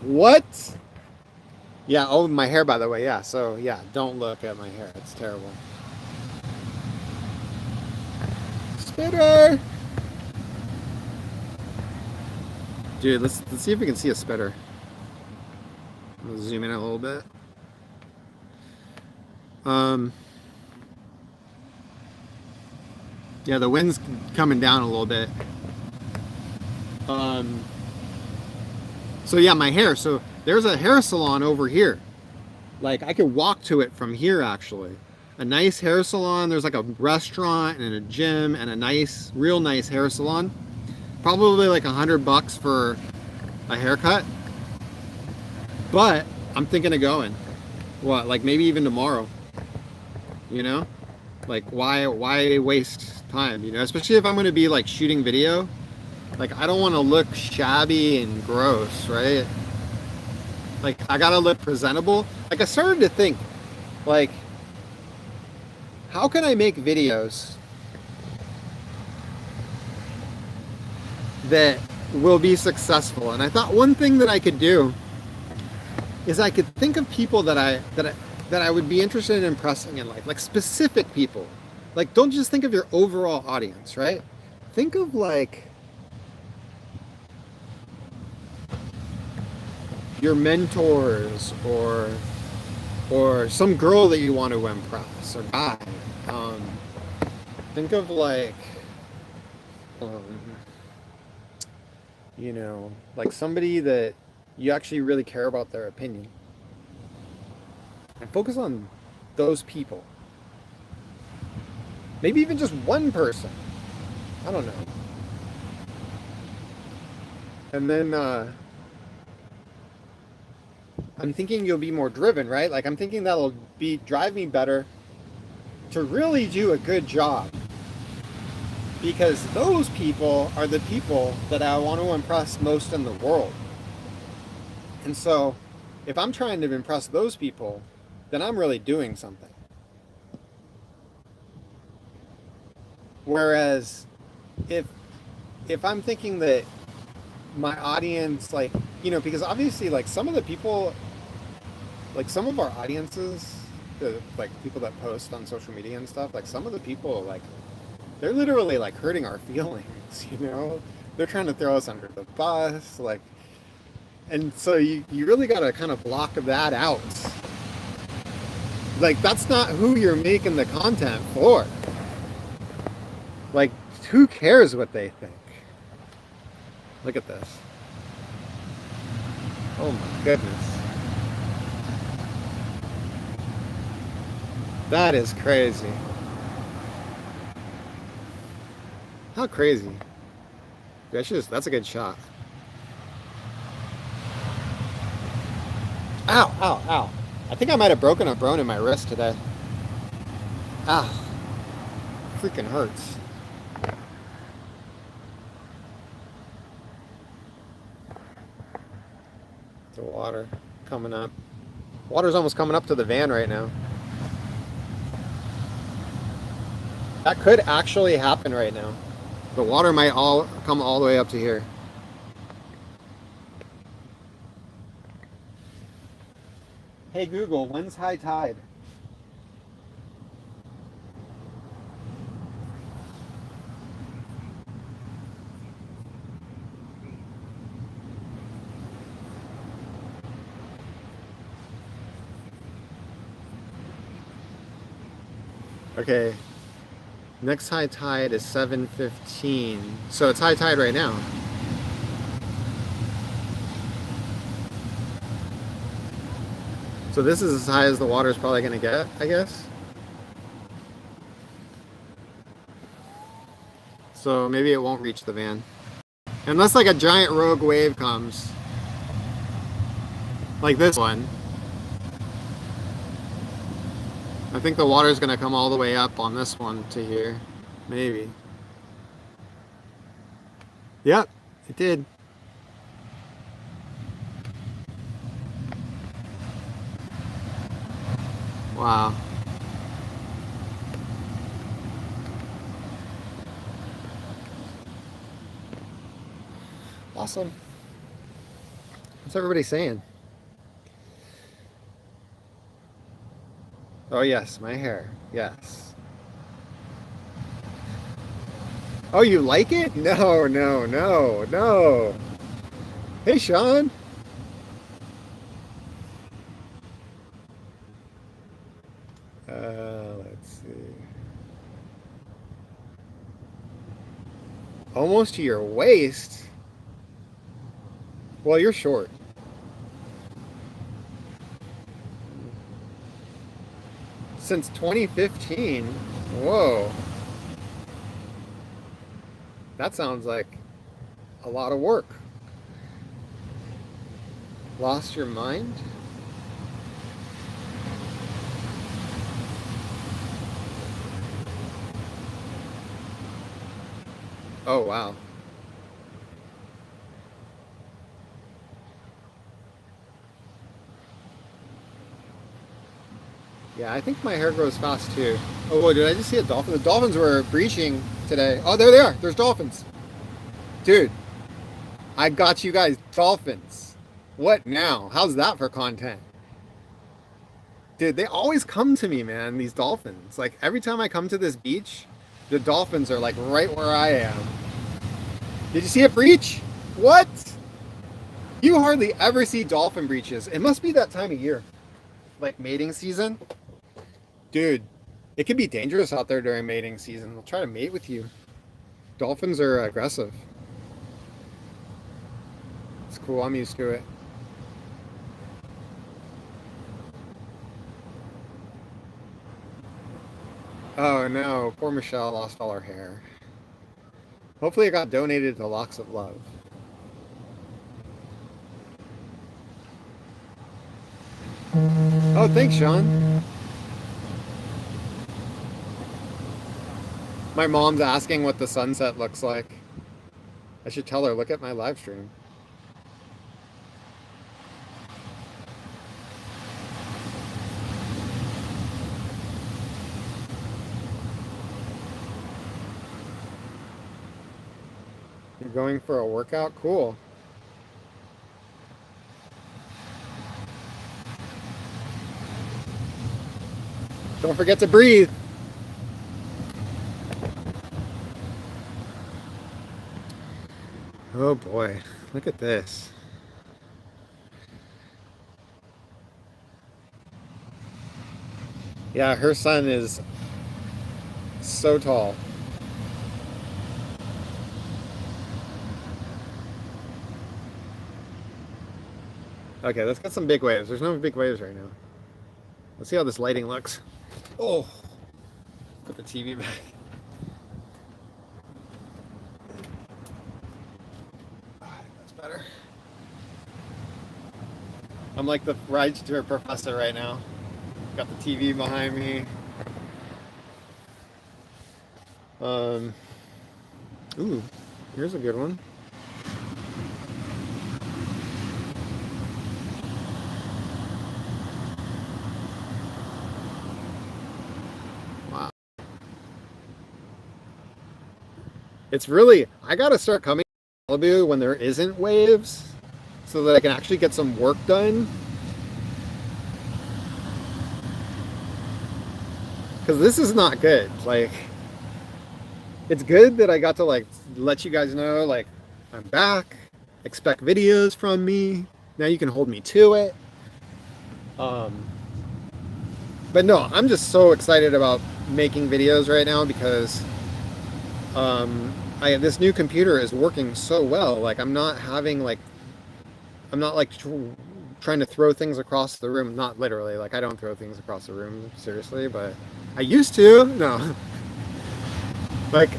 What? Yeah, oh, my hair, by the way. Yeah, so yeah, don't look at my hair. It's terrible. Spitter! Dude, let's see if we can see a spitter. I'm gonna zoom in a little bit. Yeah, the wind's coming down a little bit. So yeah, my hair. So there's a hair salon over here. Like I could walk to it from here actually. A nice hair salon. There's like a restaurant and a gym and a nice, real nice hair salon. Probably like $100 for a haircut. But I'm thinking of going. What? Like maybe even tomorrow. You know? Like why waste time? You know, especially if I'm going to be like shooting video. Like I don't want to look shabby and gross, right? Like I gotta look presentable. Like I started to think, like, how can I make videos that will be successful? And I thought one thing that I could do is I could think of people that I would be interested in impressing in life, like specific people. Like don't just think of your overall audience, right? Think of like your mentors or some girl that you want to impress or guy. Think of like you know, like somebody that you actually really care about their opinion and focus on those people. Maybe even just one person. I don't know. And then I'm thinking you'll be more driven, right? Like I'm thinking that'll drive me better to really do a good job. Because those people are the people that I want to impress most in the world. And so if I'm trying to impress those people, then I'm really doing something. Whereas if I'm thinking that my audience, like, you know, because obviously like some of the people, like some of our audiences, like people that post on social media and stuff, like some of the people, like they're literally like hurting our feelings, you know? They're trying to throw us under the bus, like, and so you really got to kind of block that out. Like that's not who you're making the content for. Like who cares what they think? Look at this. Oh my goodness. That is crazy. How crazy. That's a good shot. Ow, ow, ow. I think I might have broken a bone in my wrist today. Ah, freaking hurts. The water coming up. Water's almost coming up to the van right now. That could actually happen right now. The water might come all the way up to here. Hey Google, when's high tide? Okay. Next high tide is 7:15. So it's high tide right now. So this is as high as the water is probably going to get, I guess. So maybe it won't reach the van. Unless like a giant rogue wave comes. Like this one. I think the water's going to come all the way up on this one to here. Maybe. Yep, it did. Wow. Awesome. What's everybody saying? Oh yes, my hair. Yes. Oh, you like it? No, no, no, no. Hey, Sean. Let's see. Almost to your waist? Well, you're short. Since 2015? Whoa. That sounds like a lot of work. Lost your mind? Oh, wow. Yeah, I think my hair grows fast too. Oh, whoa, did I just see a dolphin? The dolphins were breaching today. Oh, there they are. There's dolphins. Dude, I got you guys dolphins. What now? How's that for content? Dude, they always come to me, man, these dolphins. Like, every time I come to this beach, the dolphins are like right where I am. Did you see a breach? What? You hardly ever see dolphin breaches. It must be that time of year. Like mating season. Dude, it can be dangerous out there during mating season. They'll try to mate with you. Dolphins are aggressive. It's cool. I'm used to it. Oh no, poor Michelle lost all her hair. Hopefully it got donated to Locks of Love. Oh, thanks, Sean. My mom's asking what the sunset looks like. I should tell her, look at my live stream. You're going for a workout? Cool. Don't forget to breathe. Oh boy, look at this. Yeah, her son is so tall. Okay, let's get some big waves. There's no big waves right now. Let's see how this lighting looks. Oh, put the TV back. That's better. I'm like the ride tour professor right now. Got the TV behind me. Ooh, here's a good one. Wow. It's really, I gotta start coming to Malibu when there isn't waves so that I can actually get some work done. Because this is not good. Like, it's good that I got to like let you guys know, like, I'm back. Expect videos from me. Now you can hold me to it. But no, I'm just so excited about making videos right now because this new computer is working so well. Like I'm not having like I'm not like trying to throw things across the room. Not literally. Like I don't throw things across the room seriously, but I used to. No, like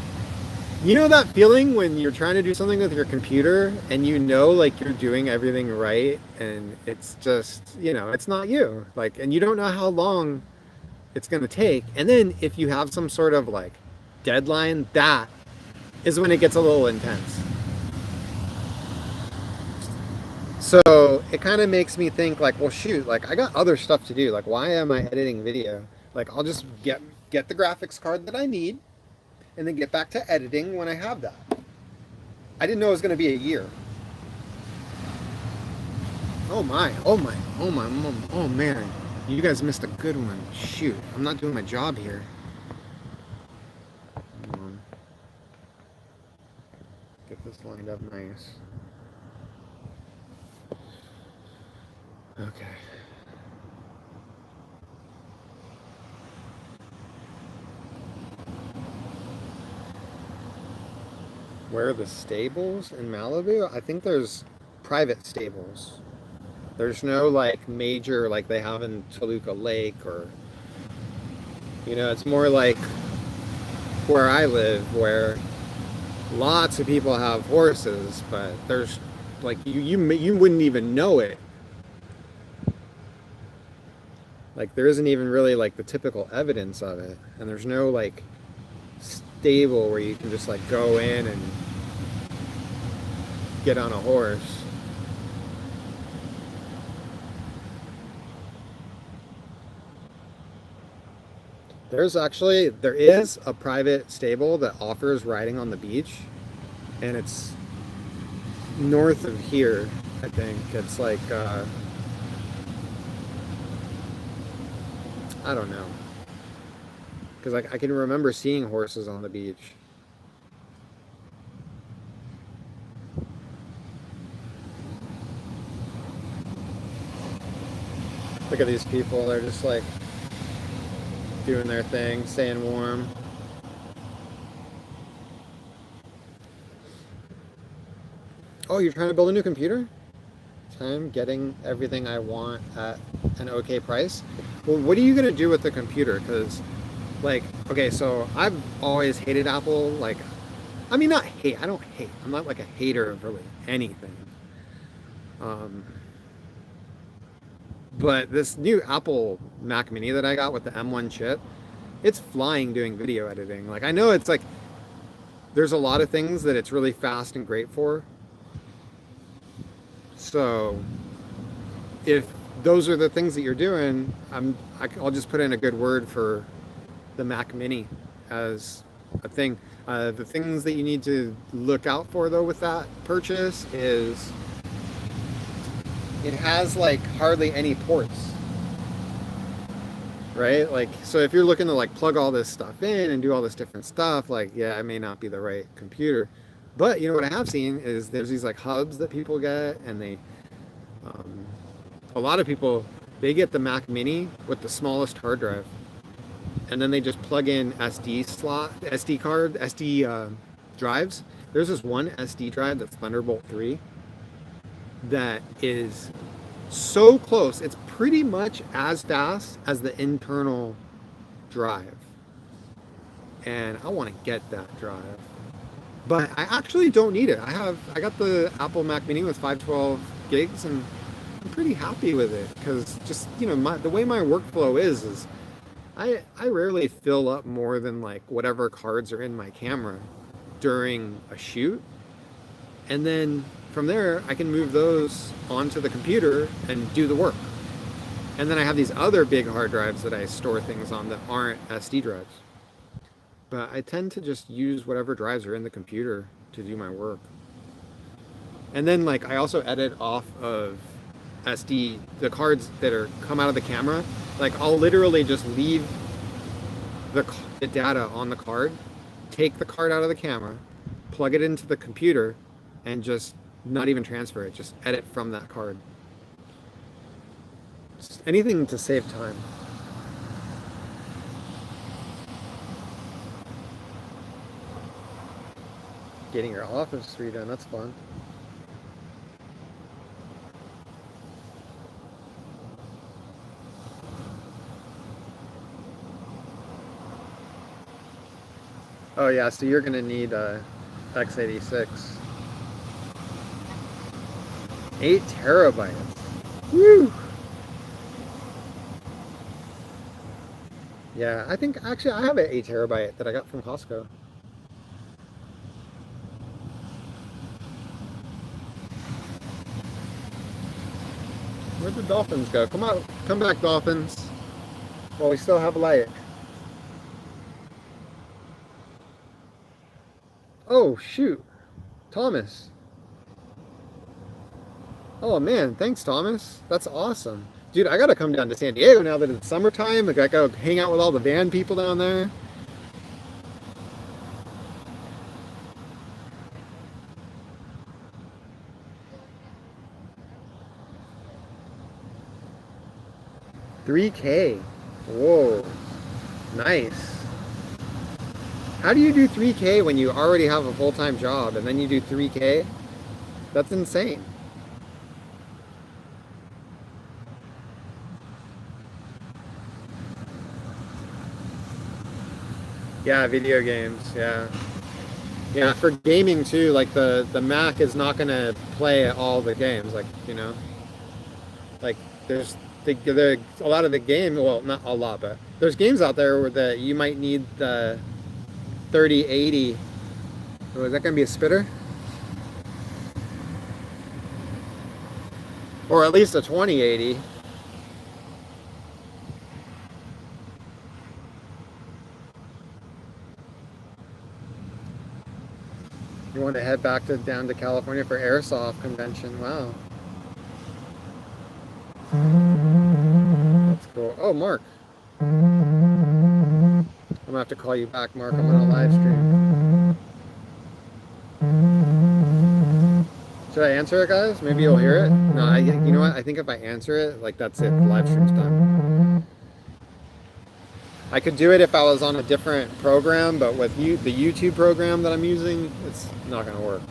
you know that feeling when you're trying to do something with your computer and you know like you're doing everything right and it's just, you know, it's not you. Like, and you don't know how long it's going to take. And then if you have some sort of like deadline, that is when it gets a little intense. So it kind of makes me think like, well, shoot, like I got other stuff to do. Like, why am I editing video? Like, I'll just get the graphics card that I need and then get back to editing when I have that. I didn't know it was going to be a year. Oh my, oh my, oh my, oh man. You guys missed a good one. Shoot, I'm not doing my job here. Get this lined up nice. Okay. Where are the stables in Malibu? I think there's private stables. There's no like major like they have in Toluca Lake or, you know, it's more like where I live where lots of people have horses, but there's like you wouldn't even know it. Like there isn't even really like the typical evidence of it, and there's no like stable where you can just like go in and get on a horse. There is a private stable that offers riding on the beach, and it's north of here, I think. It's like, I don't know. Because I can remember seeing horses on the beach. Look at these people, they're just like doing their thing, staying warm. Oh, you're trying to build a new computer? I'm getting everything I want at an okay price. Well, what are you gonna do with the computer? Because, like, okay, so I've always hated Apple. Like, I mean, not hate. I don't hate. I'm not like a hater of really anything. But this new Apple Mac Mini that I got with the M1 chip, it's flying doing video editing. Like, I know it's like, there's a lot of things that it's really fast and great for. So, if those are the things that you're doing, I'll just put in a good word for the Mac Mini as a thing. The things that you need to look out for though with that purchase is it has like hardly any ports, right? Like, so if you're looking to like plug all this stuff in and do all this different stuff, like, yeah, it may not be the right computer. But you know what I have seen is there's these like hubs that people get, and they, a lot of people, they get the Mac Mini with the smallest hard drive, and then they just plug in SD drives. There's this one SD drive that's Thunderbolt 3 that is so close. It's pretty much as fast as the internal drive, and I want to get that drive. But I actually don't need it. I got the Apple Mac Mini with 512 gigs, and I'm pretty happy with it because just, you know, the way my workflow is I rarely fill up more than like whatever cards are in my camera during a shoot, and then from there I can move those onto the computer and do the work. And then I have these other big hard drives that I store things on that aren't SD drives. But I tend to just use whatever drives are in the computer to do my work. And then like I also edit off of SD, the cards that come out of the camera. Like I'll literally just leave the data on the card, take the card out of the camera, plug it into the computer, and just not even transfer it, just edit from that card. Just anything to save time. getting your office redone. That's fun. Oh yeah, so you're gonna need a x86. 8 TB. Woo! Yeah, I think actually I have an 8 TB that I got from Costco. Where'd the dolphins go? Come out, come back, dolphins. Well, we still have light. Oh shoot, Thomas. Oh man, thanks Thomas. That's awesome. Dude, I gotta come down to San Diego now that it's summertime. Like I gotta hang out with all the van people down there. 3K. Whoa. Nice. How do you do 3K when you already have a full-time job and then you do 3K? That's insane. Yeah, video games, yeah. Yeah, for gaming too, like the Mac is not gonna play all the games, like, you know. Like there's a lot of the game, well, not a lot, but there's games out there where you might need the 3080. Oh, is that gonna be a spitter? Or at least a 2080. You want to head back down to California for Airsoft convention? Wow. That's cool. Oh, Mark. I'm gonna have to call you back, Mark. I'm on a live stream. Should I answer it, guys? Maybe you'll hear it. No, you know what? I think if I answer it, like that's it. The live stream's done. I could do it if I was on a different program, but with the YouTube program that I'm using, it's not gonna work.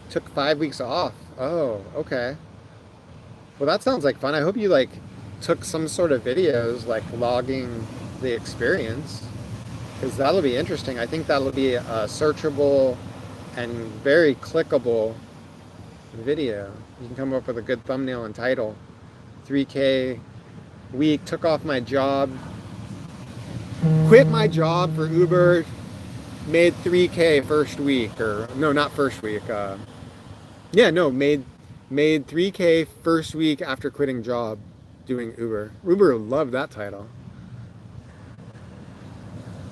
Took 5 weeks off. Oh, okay. Well, that sounds like fun. I hope you like took some sort of videos, like logging the experience, because that'll be interesting. I think that'll be a searchable and very clickable video. You can come up with a good thumbnail and title. 3K week, took off my job, quit my job for Uber, made 3K first week, or no, not first week. Yeah, no, made 3K first week after quitting job doing Uber. Uber loved that title.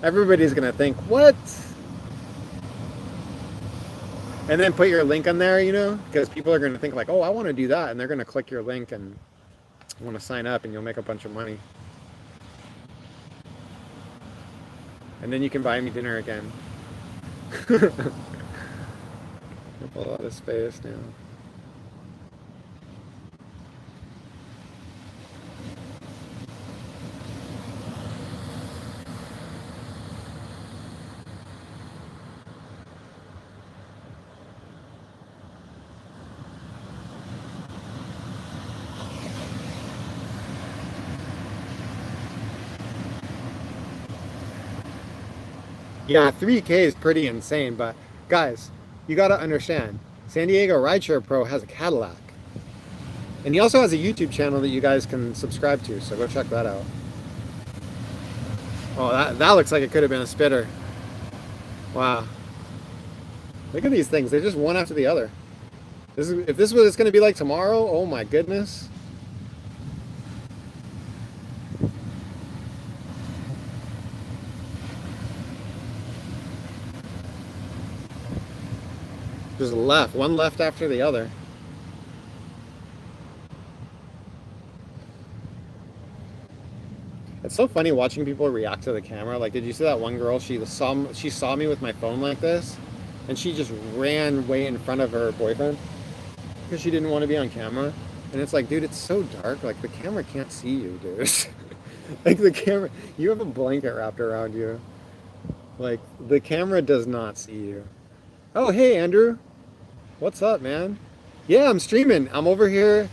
Everybody's gonna think, what? And then put your link on there, you know, because people are gonna think like, oh, I want to do that, and they're gonna click your link and want to sign up, and you'll make a bunch of money. And then you can buy me dinner again. A lot of space now. Yeah, 3K is pretty insane, but guys, you gotta understand, San Diego Rideshare Pro has a Cadillac. And he also has a YouTube channel that you guys can subscribe to, so go check that out. Oh, that looks like it could have been a spitter. Wow. Look at these things, they're just one after the other. If this is what it's gonna be like tomorrow, oh my goodness. Just one left after the other. It's so funny watching people react to the camera. Like, did you see that one girl? She saw me with my phone like this, and she just ran way in front of her boyfriend because she didn't want to be on camera. And it's like, dude, it's so dark. Like, the camera can't see you, dude. Like, the camera, you have a blanket wrapped around you. Like, the camera does not see you. Oh, hey, Andrew. What's up, man? Yeah, I'm streaming. I'm over here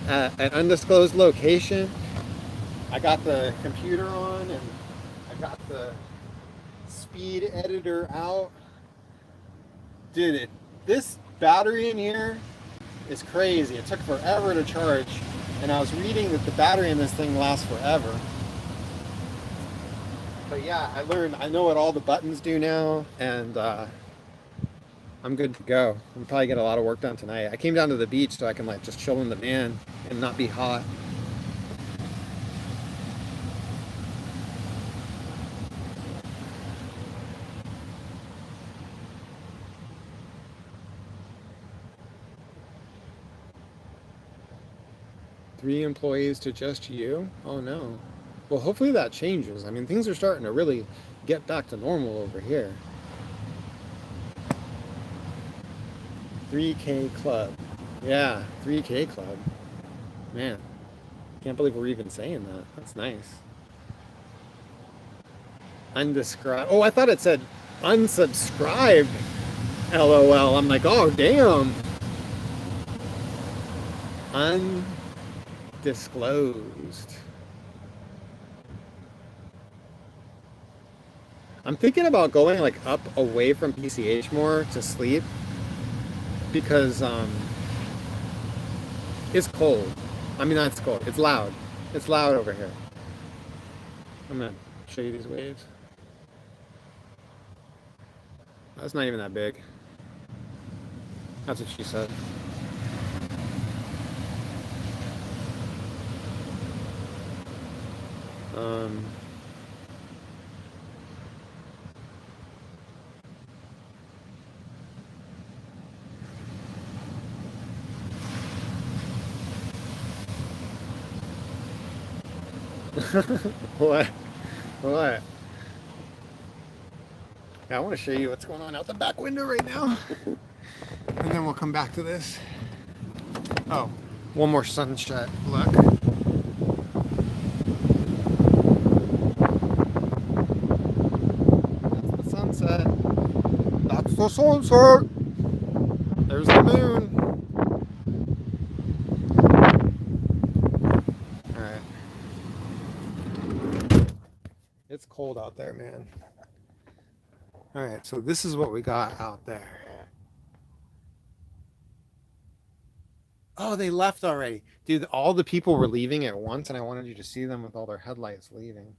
at an undisclosed location. I got the computer on and I got the speed editor out. Dude, this battery in here is crazy. It took forever to charge, and I was reading that the battery in this thing lasts forever. But yeah, I know what all the buttons do now, and I'm good to go. I'll probably get a lot of work done tonight. I came down to the beach so I can like just chill in the van and not be hot. Three employees to just you? Oh no. Well, hopefully that changes. I mean, things are starting to really get back to normal over here. 3K club. Yeah, 3K club. Man, can't believe we're even saying that. That's nice. Undescribed. Oh, I thought it said unsubscribed. LOL. I'm like, oh, damn. Undisclosed. I'm thinking about going like up away from PCH more to sleep because it's cold. I mean, not it's cold. It's loud. It's loud over here. I'm gonna show you these waves. That's not even that big. That's what she said. Um, what? What? Yeah, I want to show you what's going on out the back window right now. And then we'll come back to this. Oh, one more sunset look. That's the sunset. That's the sunset. There's the moon. All right. It's cold out there, man. All right, so this is what we got out there. Oh, they left already. Dude, all the people were leaving at once, and I wanted you to see them with all their headlights leaving.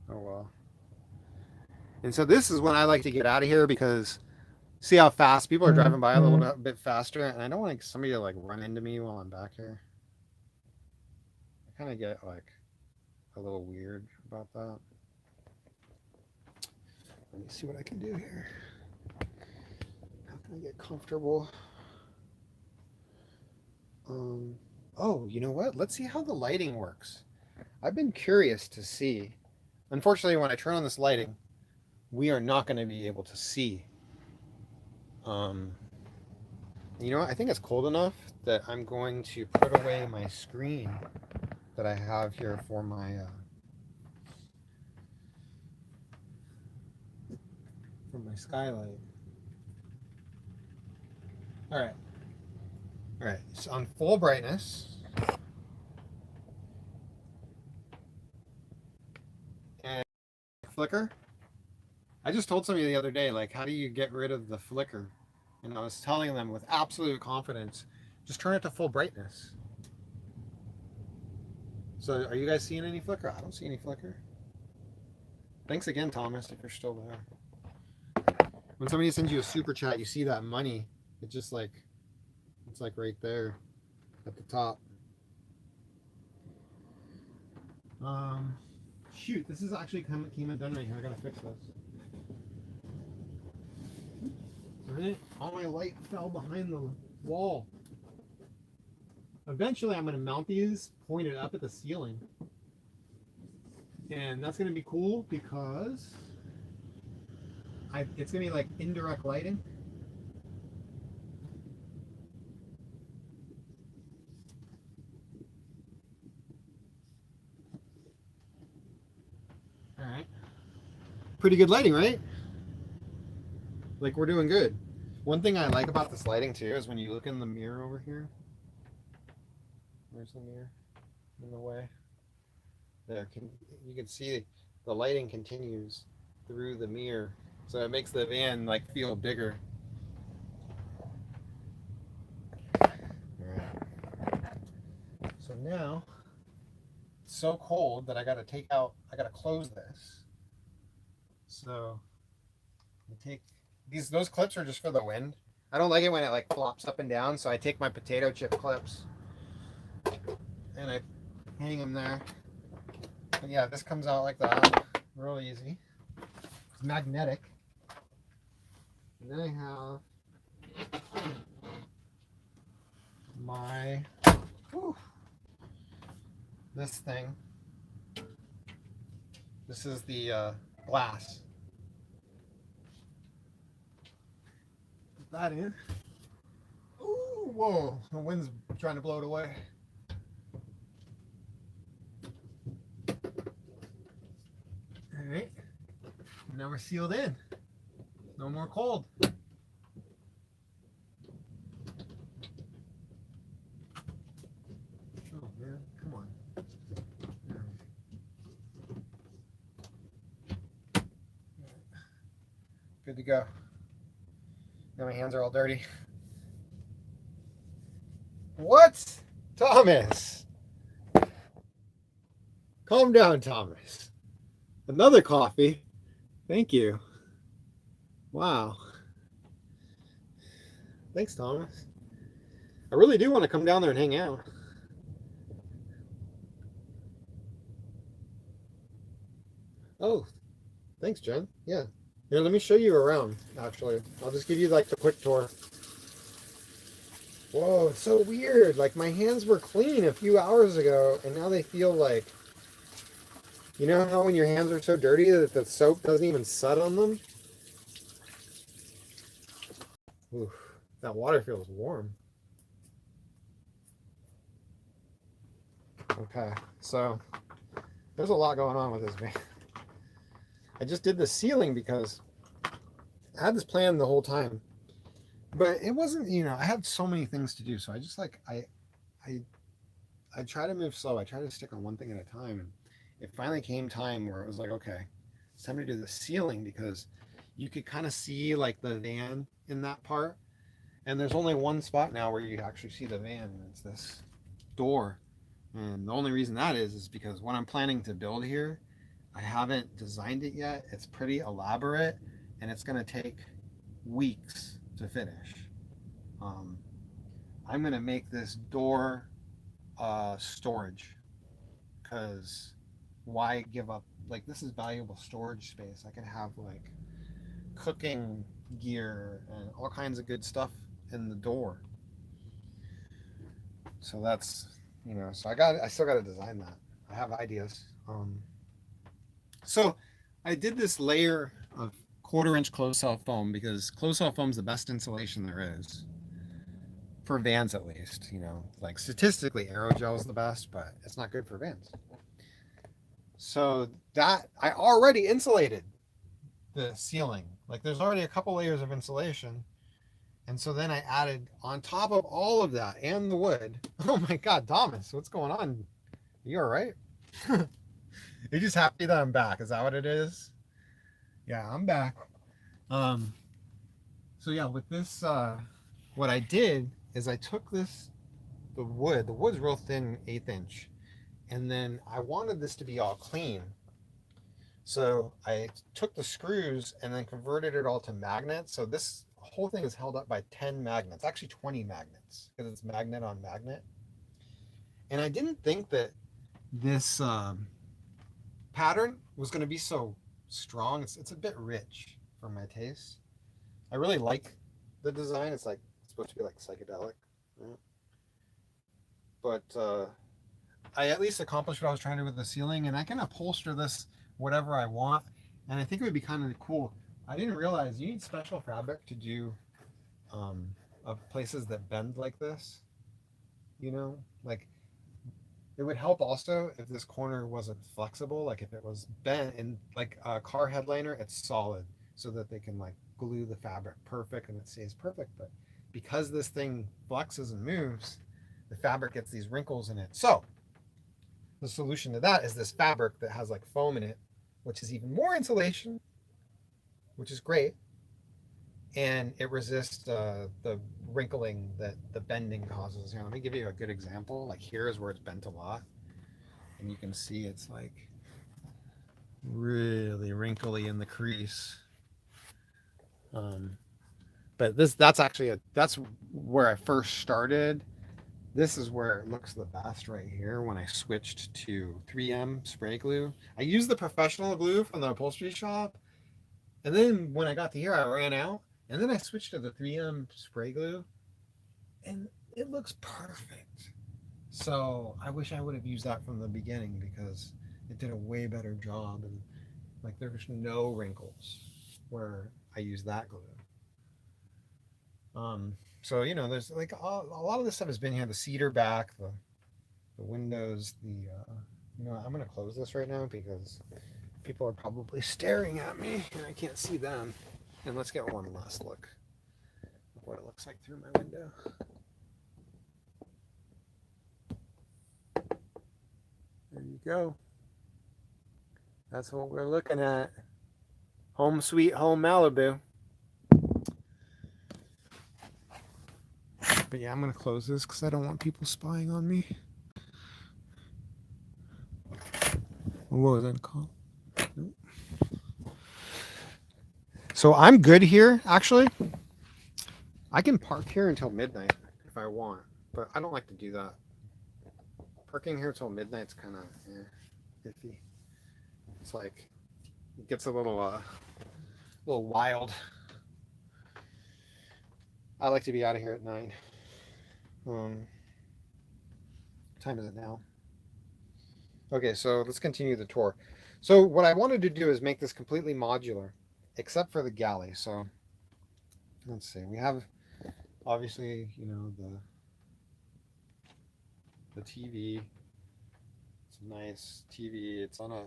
Oh, well. And so this is when I like to get out of here because see how fast people are driving by a little bit faster, and I don't want somebody to like run into me while I'm back here. I kind of get like a little weird about that. Let me see what I can do here. How can I get comfortable? Oh, you know what? Let's see how the lighting works. I've been curious to see. Unfortunately, when I turn on this lighting, we are not going to be able to see. You know what? I think it's cold enough that I'm going to put away my screen that I have here for my skylight. All right. All right. It's on full brightness. And flicker. I just told somebody the other day, like, how do you get rid of the flicker? And I was telling them with absolute confidence, just turn it to full brightness. So are you guys seeing any flicker? I don't see any flicker. Thanks again, Thomas, if you're still there. When somebody sends you a super chat, you see that money. It's just like, it's like right there at the top. Shoot, this is actually came undone right here. I gotta fix this. Right? All my light fell behind the wall. Eventually, I'm going to mount these pointed up at the ceiling. And that's going to be cool because it's going to be like indirect lighting. All right. Pretty good lighting, right? Like we're doing good. One thing I like about this lighting too is when you look in the mirror over here. Where's the mirror? In the way. There, you can see the lighting continues through the mirror, so it makes the van like feel bigger. All right. So now it's so cold that I got to close this. So I take those clips are just for the wind. I don't like it when it like flops up and down, so I take my potato chip clips and I hang them there. But yeah, this comes out like that, real easy. It's magnetic. And then I have my this thing. This is the glass. Put that in. Ooh, whoa! The wind's trying to blow it away. All right. Now we're sealed in. No more cold. Oh man, come on. Good to go. Now my hands are all dirty. What? Thomas! Calm down, Thomas. Another coffee. Thank you. Wow. Thanks, Thomas. I really do want to come down there and hang out. Oh, thanks, Jen. Yeah. Here, let me show you around, actually. I'll just give you like the quick tour. Whoa, it's so weird. Like my hands were clean a few hours ago, and now they feel like, you know how when your hands are so dirty that the soap doesn't even set on them? Oof, that water feels warm. Okay, so there's a lot going on with this van. I just did the ceiling because I had this plan the whole time, but it wasn't, I had so many things to do. So I just I try to move slow. I try to stick on one thing at a time. And it finally came time where it was like, okay, it's time to do the ceiling because you could kind of see like the van in that part. And there's only one spot now where you actually see the van, and it's this door. And the only reason that is because what I'm planning to build here, I haven't designed it yet. It's pretty elaborate, and it's going to take weeks to finish. I'm going to make this door storage because why give up? Like, this is valuable storage space. I can have like cooking gear and all kinds of good stuff in the door. So that's, so I still got to design that. I have ideas. So I did this layer of 1/4-inch closed cell foam because closed cell foam is the best insulation there is for vans, at least. Like statistically, aerogel is the best, but it's not good for vans. So that I already insulated the ceiling. Like there's already a couple layers of insulation. And so then I added on top of all of that and the wood. Oh my God, Thomas, what's going on? You all right? You're just happy that I'm back. Is that what it is? Yeah, I'm back. So yeah, with this, what I did is I took the wood's real thin, 1/8 inch. And then I wanted this to be all clean. So I took the screws and then converted it all to magnets. So this whole thing is held up by 10 magnets, actually 20 magnets, because it's magnet on magnet. And I didn't think that this pattern was going to be so strong. It's a bit rich for my taste. I really like the design. It's supposed to be like psychedelic, right? But I at least accomplished what I was trying to do with the ceiling, and I can upholster this whatever I want. And I think it would be kind of cool. I didn't realize you need special fabric to do of places that bend like this. Like it would help also if this corner wasn't flexible. Like if it was bent in like a car headliner, it's solid. so that they can like glue the fabric perfect and it stays perfect. But because this thing flexes and moves, the fabric gets these wrinkles in it. So the solution to that is this fabric that has like foam in it, which is even more insulation, which is great, and it resists the wrinkling that the bending causes. Here, let me give you a good example. Like here is where it's bent a lot, and you can see it's like really wrinkly in the crease. But that's where I first started. This is where it looks the best right here when I switched to 3M spray glue. I used the professional glue from the upholstery shop, and then when I got to here, I ran out, and then I switched to the 3M spray glue, and it looks perfect. So I wish I would have used that from the beginning because it did a way better job, and like there's no wrinkles where I used that glue. So there's like a lot of this stuff has been here. The cedar back, the windows, I'm gonna close this right now because people are probably staring at me and I can't see them. And let's get one last look of what it looks like through my window. There you go. That's what we're looking at. Home sweet home Malibu. But yeah, I'm gonna close this because I don't want people spying on me. What was that called? So I'm good here, actually. I can park here until midnight if I want, but I don't like to do that. Parking here until midnight's kind of iffy. It's like it gets a little wild. I like to be out of here at 9. What time is it now? Okay, so let's continue the tour. So what I wanted to do is make this completely modular, except for the galley. So let's see. We have obviously, the TV. It's a nice TV. It's on a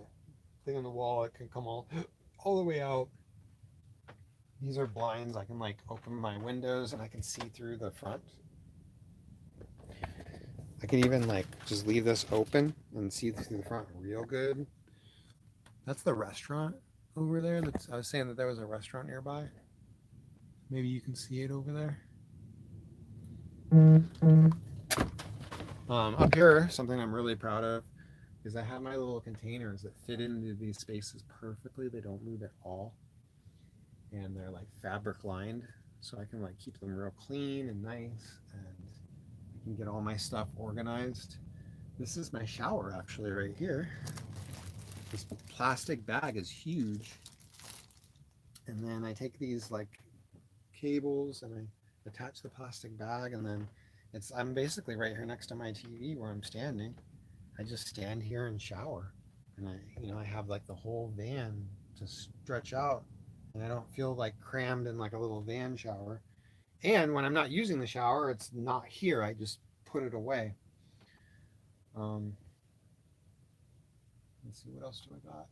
thing on the wall. It can come all the way out. These are blinds. I can like open my windows and I can see through the front. I could even like just leave this open and see through the front real good. That's the restaurant over there. I was saying that there was a restaurant nearby. Maybe you can see it over there. Up here, something I'm really proud of is I have my little containers that fit into these spaces perfectly. They don't move at all. And they're like fabric lined. So I can like keep them real clean and nice. And I can get all my stuff organized. This is my shower actually right here. This plastic bag is huge. And then I take these like cables and I attach the plastic bag, and then I'm basically right here next to my TV where I'm standing. I just stand here and shower, and I have like the whole van to stretch out, and I don't feel like crammed in like a little van shower. And when I'm not using the shower, it's not here. I just put it away. Let's see, what else do I got?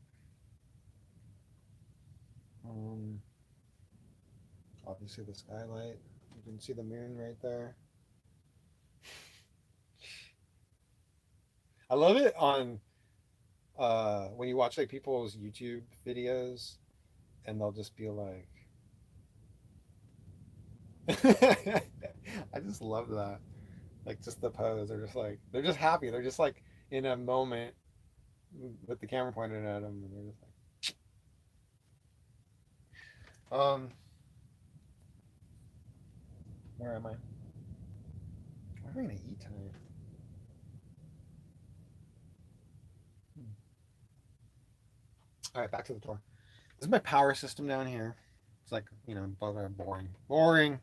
Obviously the skylight. You can see the moon right there. I love it on when you watch like people's YouTube videos and they'll just be like I just love that. Like just the pose. They're just happy. They're just like in a moment with the camera pointed at them and they're just like where am I? What am I gonna eat tonight? All right, back to the tour. This is my power system down here. It's like, boring. Boring.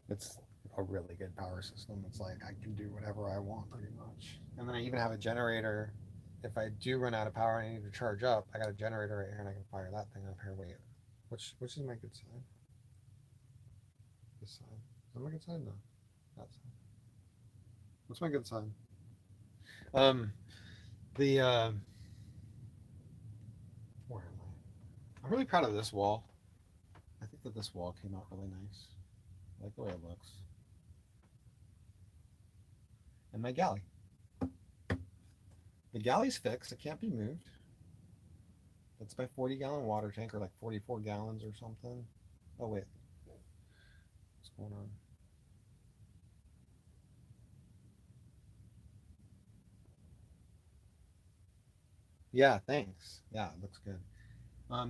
It's a really good power system. It's like I can do whatever I want pretty much. And then I even have a generator. If I do run out of power and I need to charge up, I got a generator right here and I can fire that thing up here. Wait, which is my good side? This side. Is that my good side? No. That side. What's my good side? The where am I? really proud of this wall. I think that this wall came out really nice. I like the way it looks. And my galley. The galley's fixed. It can't be moved. That's my 40-gallon water tank, or like 44 gallons or something. Oh, wait. What's going on? Yeah, thanks. Yeah, it looks good.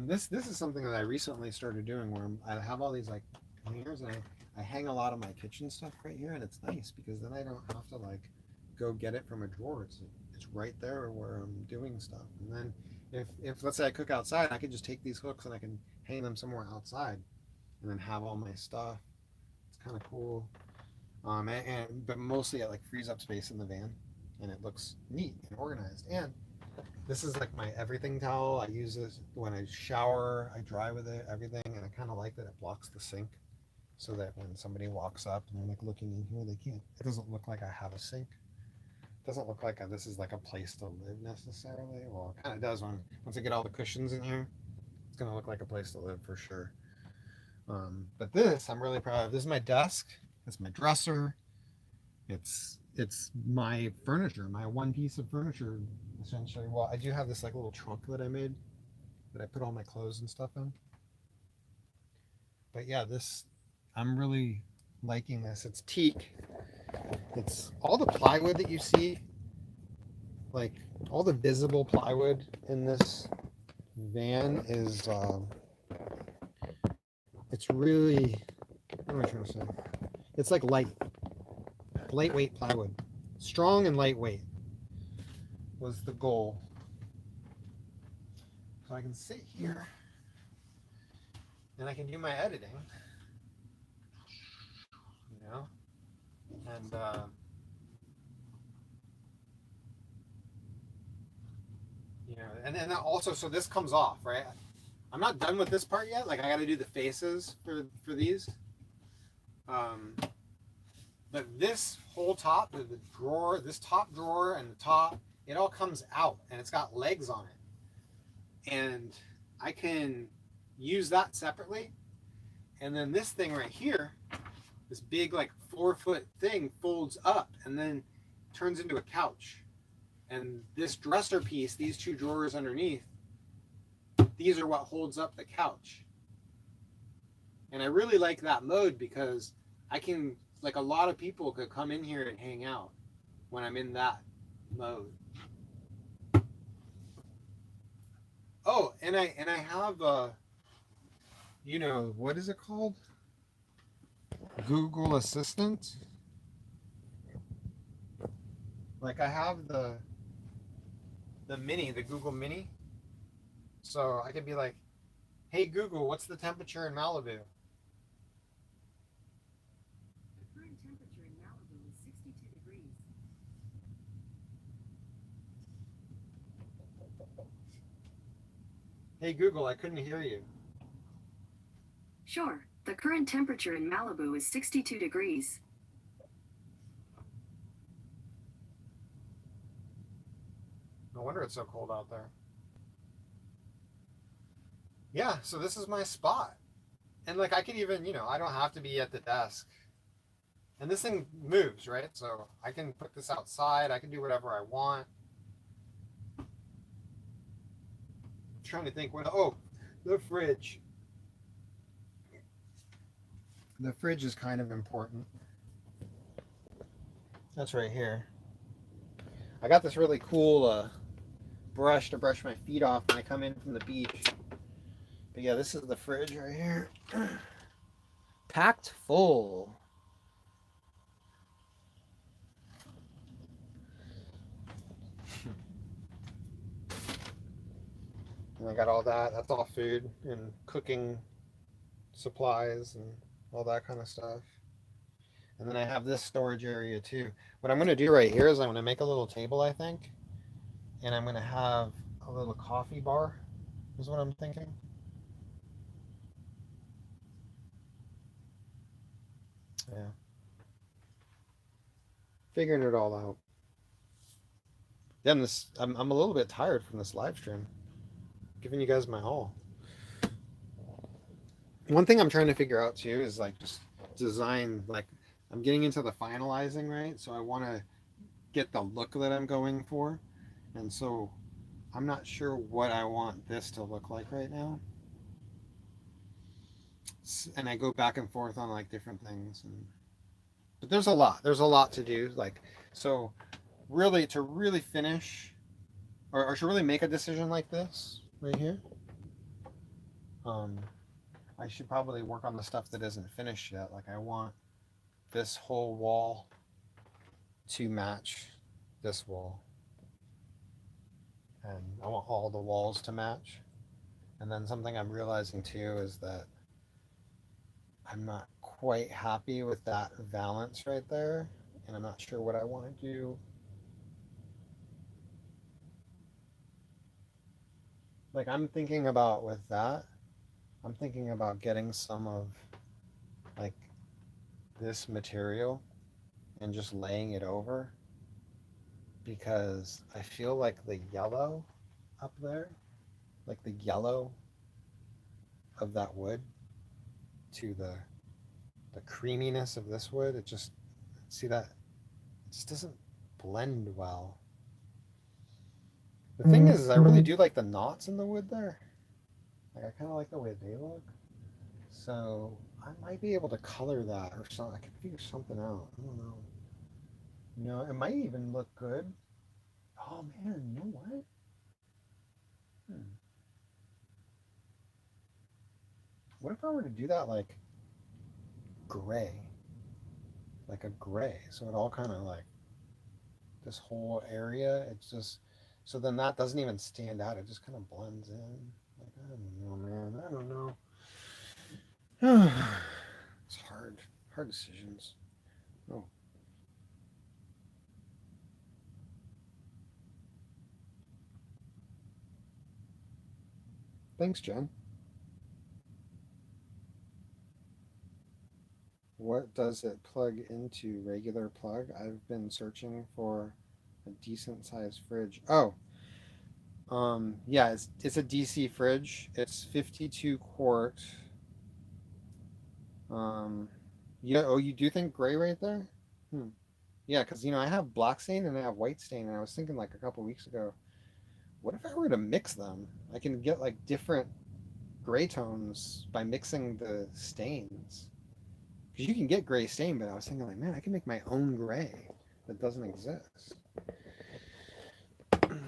This is something that I recently started doing where I have all these like hangers, and I hang a lot of my kitchen stuff right here, and it's nice because then I don't have to like go get it from a drawer. It's right there where I'm doing stuff. And then if let's say I cook outside, I can just take these hooks and I can hang them somewhere outside, and then have all my stuff. It's kind of cool. But mostly it like frees up space in the van, and it looks neat and organized. And this is like my everything towel. I use this when I shower. I dry with it, everything, and I kind of like that it blocks the sink, so that when somebody walks up and they're like looking in here, they can't. It doesn't look like I have a sink. It doesn't look like this is like a place to live necessarily. Well, it kind of does once I get all the cushions in here. It's gonna look like a place to live for sure. But this I'm really proud of. This is my desk. It's my dresser. It's my furniture, my one piece of furniture, essentially. Well, I do have this like little trunk that I made that I put all my clothes and stuff in. But yeah, I'm really liking this. It's teak. It's all the plywood that you see, like all the visible plywood in this van is, it's really, what am I trying to say? It's like lightweight plywood. Strong and lightweight was the goal. So I can sit here and I can do my editing, you know, and and then also, so this comes off, right? I'm not done with this part yet. Like I got to do the faces for these. But this whole top, the drawer, this top drawer and the top, it all comes out and it's got legs on it. And I can use that separately. And then this thing right here, this big like 4-foot thing folds up and then turns into a couch. And this dresser piece, these two drawers underneath, these are what holds up the couch. And I really like that mode because I can, like a lot of people could come in here and hang out when I'm in that mode. Oh, and I have what is it called? Google Assistant. Like I have the Google Mini. So I could be like, "Hey Google, what's the temperature in Malibu?" Hey Google, I couldn't hear you. Sure. The current temperature in Malibu is 62 degrees. No wonder it's so cold out there. Yeah, so this is my spot. And like I could even, I don't have to be at the desk. And this thing moves, right? So I can put this outside. I can do whatever I want. I'm trying to think the fridge. The fridge is kind of important. That's right here. I got this really cool brush to brush my feet off when I come in from the beach. But yeah, this is the fridge right here. Packed full. And I got all that. That's all food and cooking supplies and all that kind of stuff. And then I have this storage area too. What I'm going to do right here is I'm going to make a little table, I think. And I'm going to have a little coffee bar, is what I'm thinking. Yeah. Figuring it all out. Yeah, I'm a little bit tired from this live stream. Giving you guys my all. One thing I'm trying to figure out too is like just design, like I'm getting into the finalizing, right? So I want to get the look that I'm going for. And so I'm not sure what I want this to look like right now. And I go back and forth on like different things. But there's a lot. There's a lot to do. Like, so really, to really finish or to really make a decision like this right here, um, I should probably work on the stuff that isn't finished yet. Like, I want this whole wall to match this wall. And I want all the walls to match. And then something I'm realizing too is that I'm not quite happy with that valance right there. And I'm not sure what I want to do. Like, I'm thinking about with that, I'm thinking about getting some of like this material and just laying it over because I feel like the yellow up there, like the yellow of that wood to the creaminess of this wood, it just see that it just doesn't blend well. The thing is I really do like the knots in the wood there. Like I kind of like the way they look. So I might be able to color that or something. I can figure something out. I don't know. You know, it might even look good. Oh man, you know what? Hmm. What if I were to do that like gray? Like a gray. So it all kind of like this whole area, it's just so then that doesn't even stand out. It just kind of blends in. Like I don't know, man. I don't know. It's hard. Hard decisions. Oh, thanks, Jen. What does it plug into? Regular plug? I've been searching for a decent sized fridge. Oh, yeah, it's a DC fridge. It's 52 quart. Um, yeah. Oh, you do think gray right there? Hmm. Yeah, because I have black stain and I have white stain, and I was thinking like a couple weeks ago, what if I were to mix them? I can get like different gray tones by mixing the stains. Because you can get gray stain, but I was thinking like, man, I can make my own gray that doesn't exist. Alright.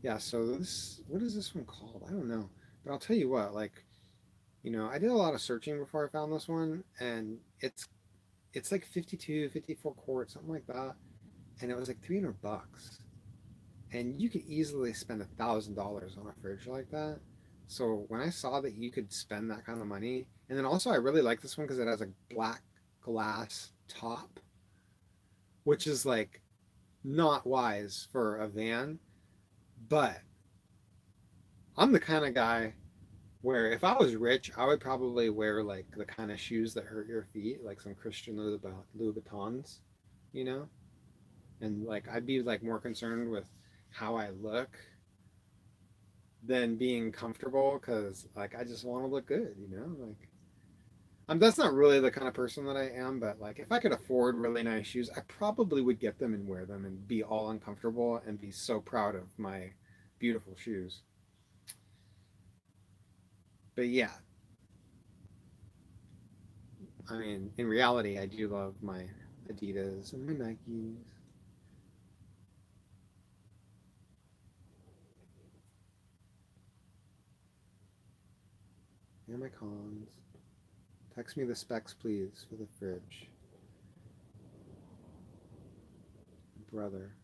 Yeah, so what is this one called? I don't know. But I'll tell you what, like, I did a lot of searching before I found this one, and it's like 52, 54 quarts, something like that. And it was like $300. And you could easily spend $1,000 on a fridge like that. So when I saw that you could spend that kind of money, and then also I really like this one because it has a black glass top, which is like not wise for a van, but I'm the kind of guy where if I was rich, I would probably wear like the kind of shoes that hurt your feet, like some Christian Louboutins, you know? And like I'd be like more concerned with how I look than being comfortable because like I just want to look good, like that's not really the kind of person that I am, but like if I could afford really nice shoes, I probably would get them and wear them and be all uncomfortable and be so proud of my beautiful shoes. But yeah, I mean, in reality, I do love my Adidas and my Nikes and my cons. Text me the specs, please, for the fridge. Brother,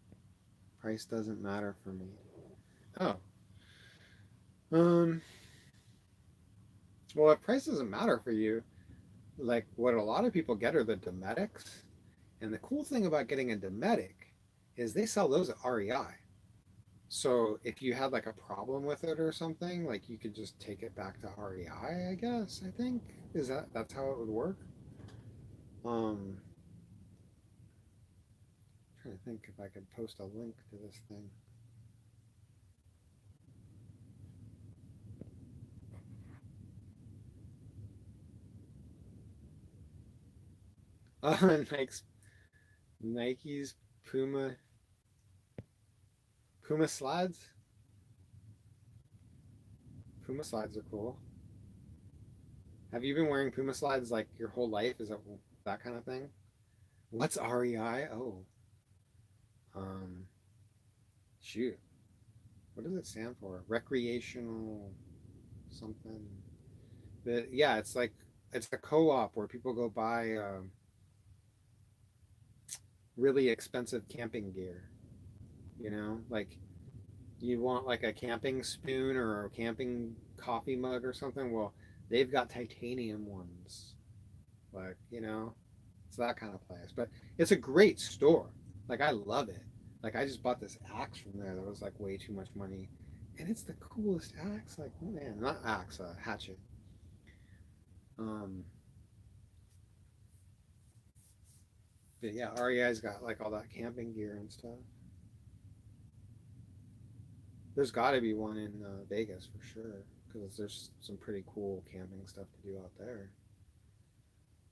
price doesn't matter for me. Oh, um, well, if price doesn't matter for you, like what a lot of people get are the Domestics. And the cool thing about getting a Dometic is they sell those at REI. So if you had like a problem with it or something, like you could just take it back to REI, I guess, I think. That's how it would work? Trying trying to think if I could post a link to this thing. Oh, Nike's Puma slides. Puma slides are cool. Have you been wearing Puma slides like your whole life? Is that kind of thing? What's REI? Oh, um, shoot. What does it stand for? Recreational something. But yeah, it's a co-op where people go buy really expensive camping gear. Like you want like a camping spoon or a camping coffee mug or something. Well, they've got titanium ones. Like, it's that kind of place. But it's a great store. Like I love it. Like I just bought this axe from there that was like way too much money. And it's the coolest axe. Like, man, not axe, hatchet. Um, but yeah, REI's got like all that camping gear and stuff. There's got to be one in Vegas for sure because there's some pretty cool camping stuff to do out there.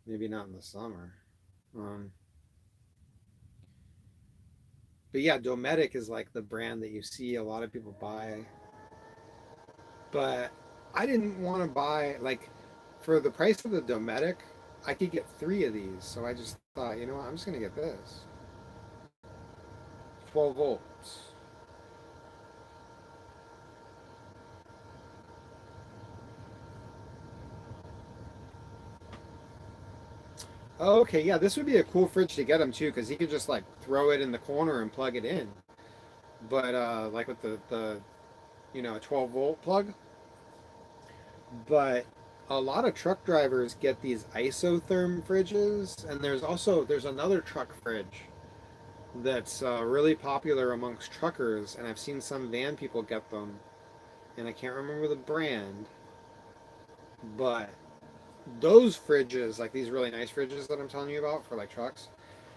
Maybe not in the summer. Um, but yeah, Dometic is like the brand that you see a lot of people buy. But I didn't want to buy like for the price of the Dometic, I could get three of these. So I just thought, you know what, I'm just gonna get this. 12 volts. Oh, okay, yeah, this would be a cool fridge to get him too, because he could just like throw it in the corner and plug it in. But like with the 12-volt plug. But a lot of truck drivers get these isotherm fridges, and there's another truck fridge that's really popular amongst truckers, and I've seen some van people get them, and I can't remember the brand, but those fridges, like these really nice fridges that I'm telling you about for like trucks,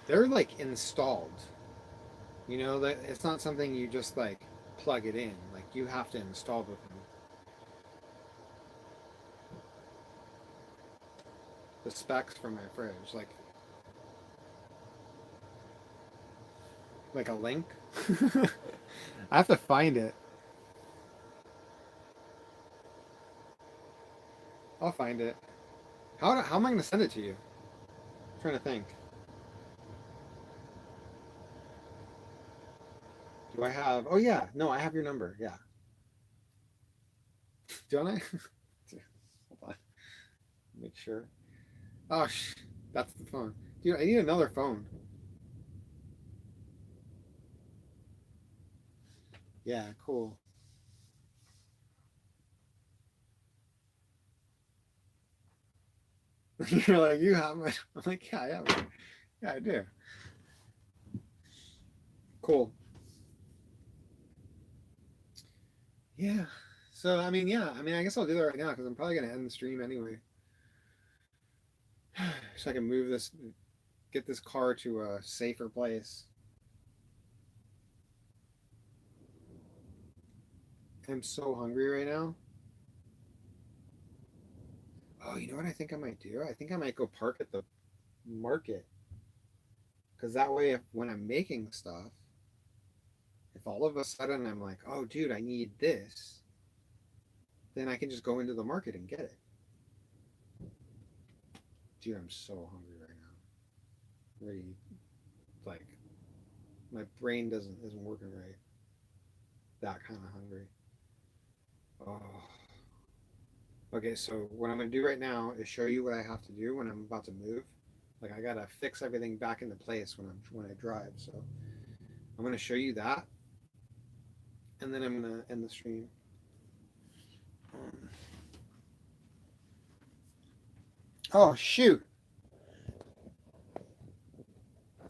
they're like installed. That it's not something you just like plug it in. Like you have to install with them. The specs for my fridge, like a link. I have to find it. I'll find it. How am I going to send it to you? I'm trying to think. Do I have? Oh yeah, no, I have your number. Yeah. Don't I? Hold on. Make sure. Oh, that's the phone. Dude, I need another phone. Yeah, cool. You're like, you have my. I'm like, yeah, I have it. Yeah, I do. Cool. Yeah. So I mean, yeah. I mean, I guess I'll do that right now because I'm probably gonna end the stream anyway, so I can get this car to a safer place. I'm so hungry right now. Oh, you know what I think I might do? I think I might go park at the market because that way, if when I'm making stuff, if all of a sudden I'm like, oh, dude, I need this, then I can just go into the market and get it. Dude, I'm so hungry right now. Really, like my brain isn't working right. That kind of hungry. Oh. Okay, so what I'm gonna do right now is show you what I have to do when I'm about to move. Like I gotta fix everything back into place when I drive. So I'm gonna show you that, and then I'm gonna end the stream. Oh shoot!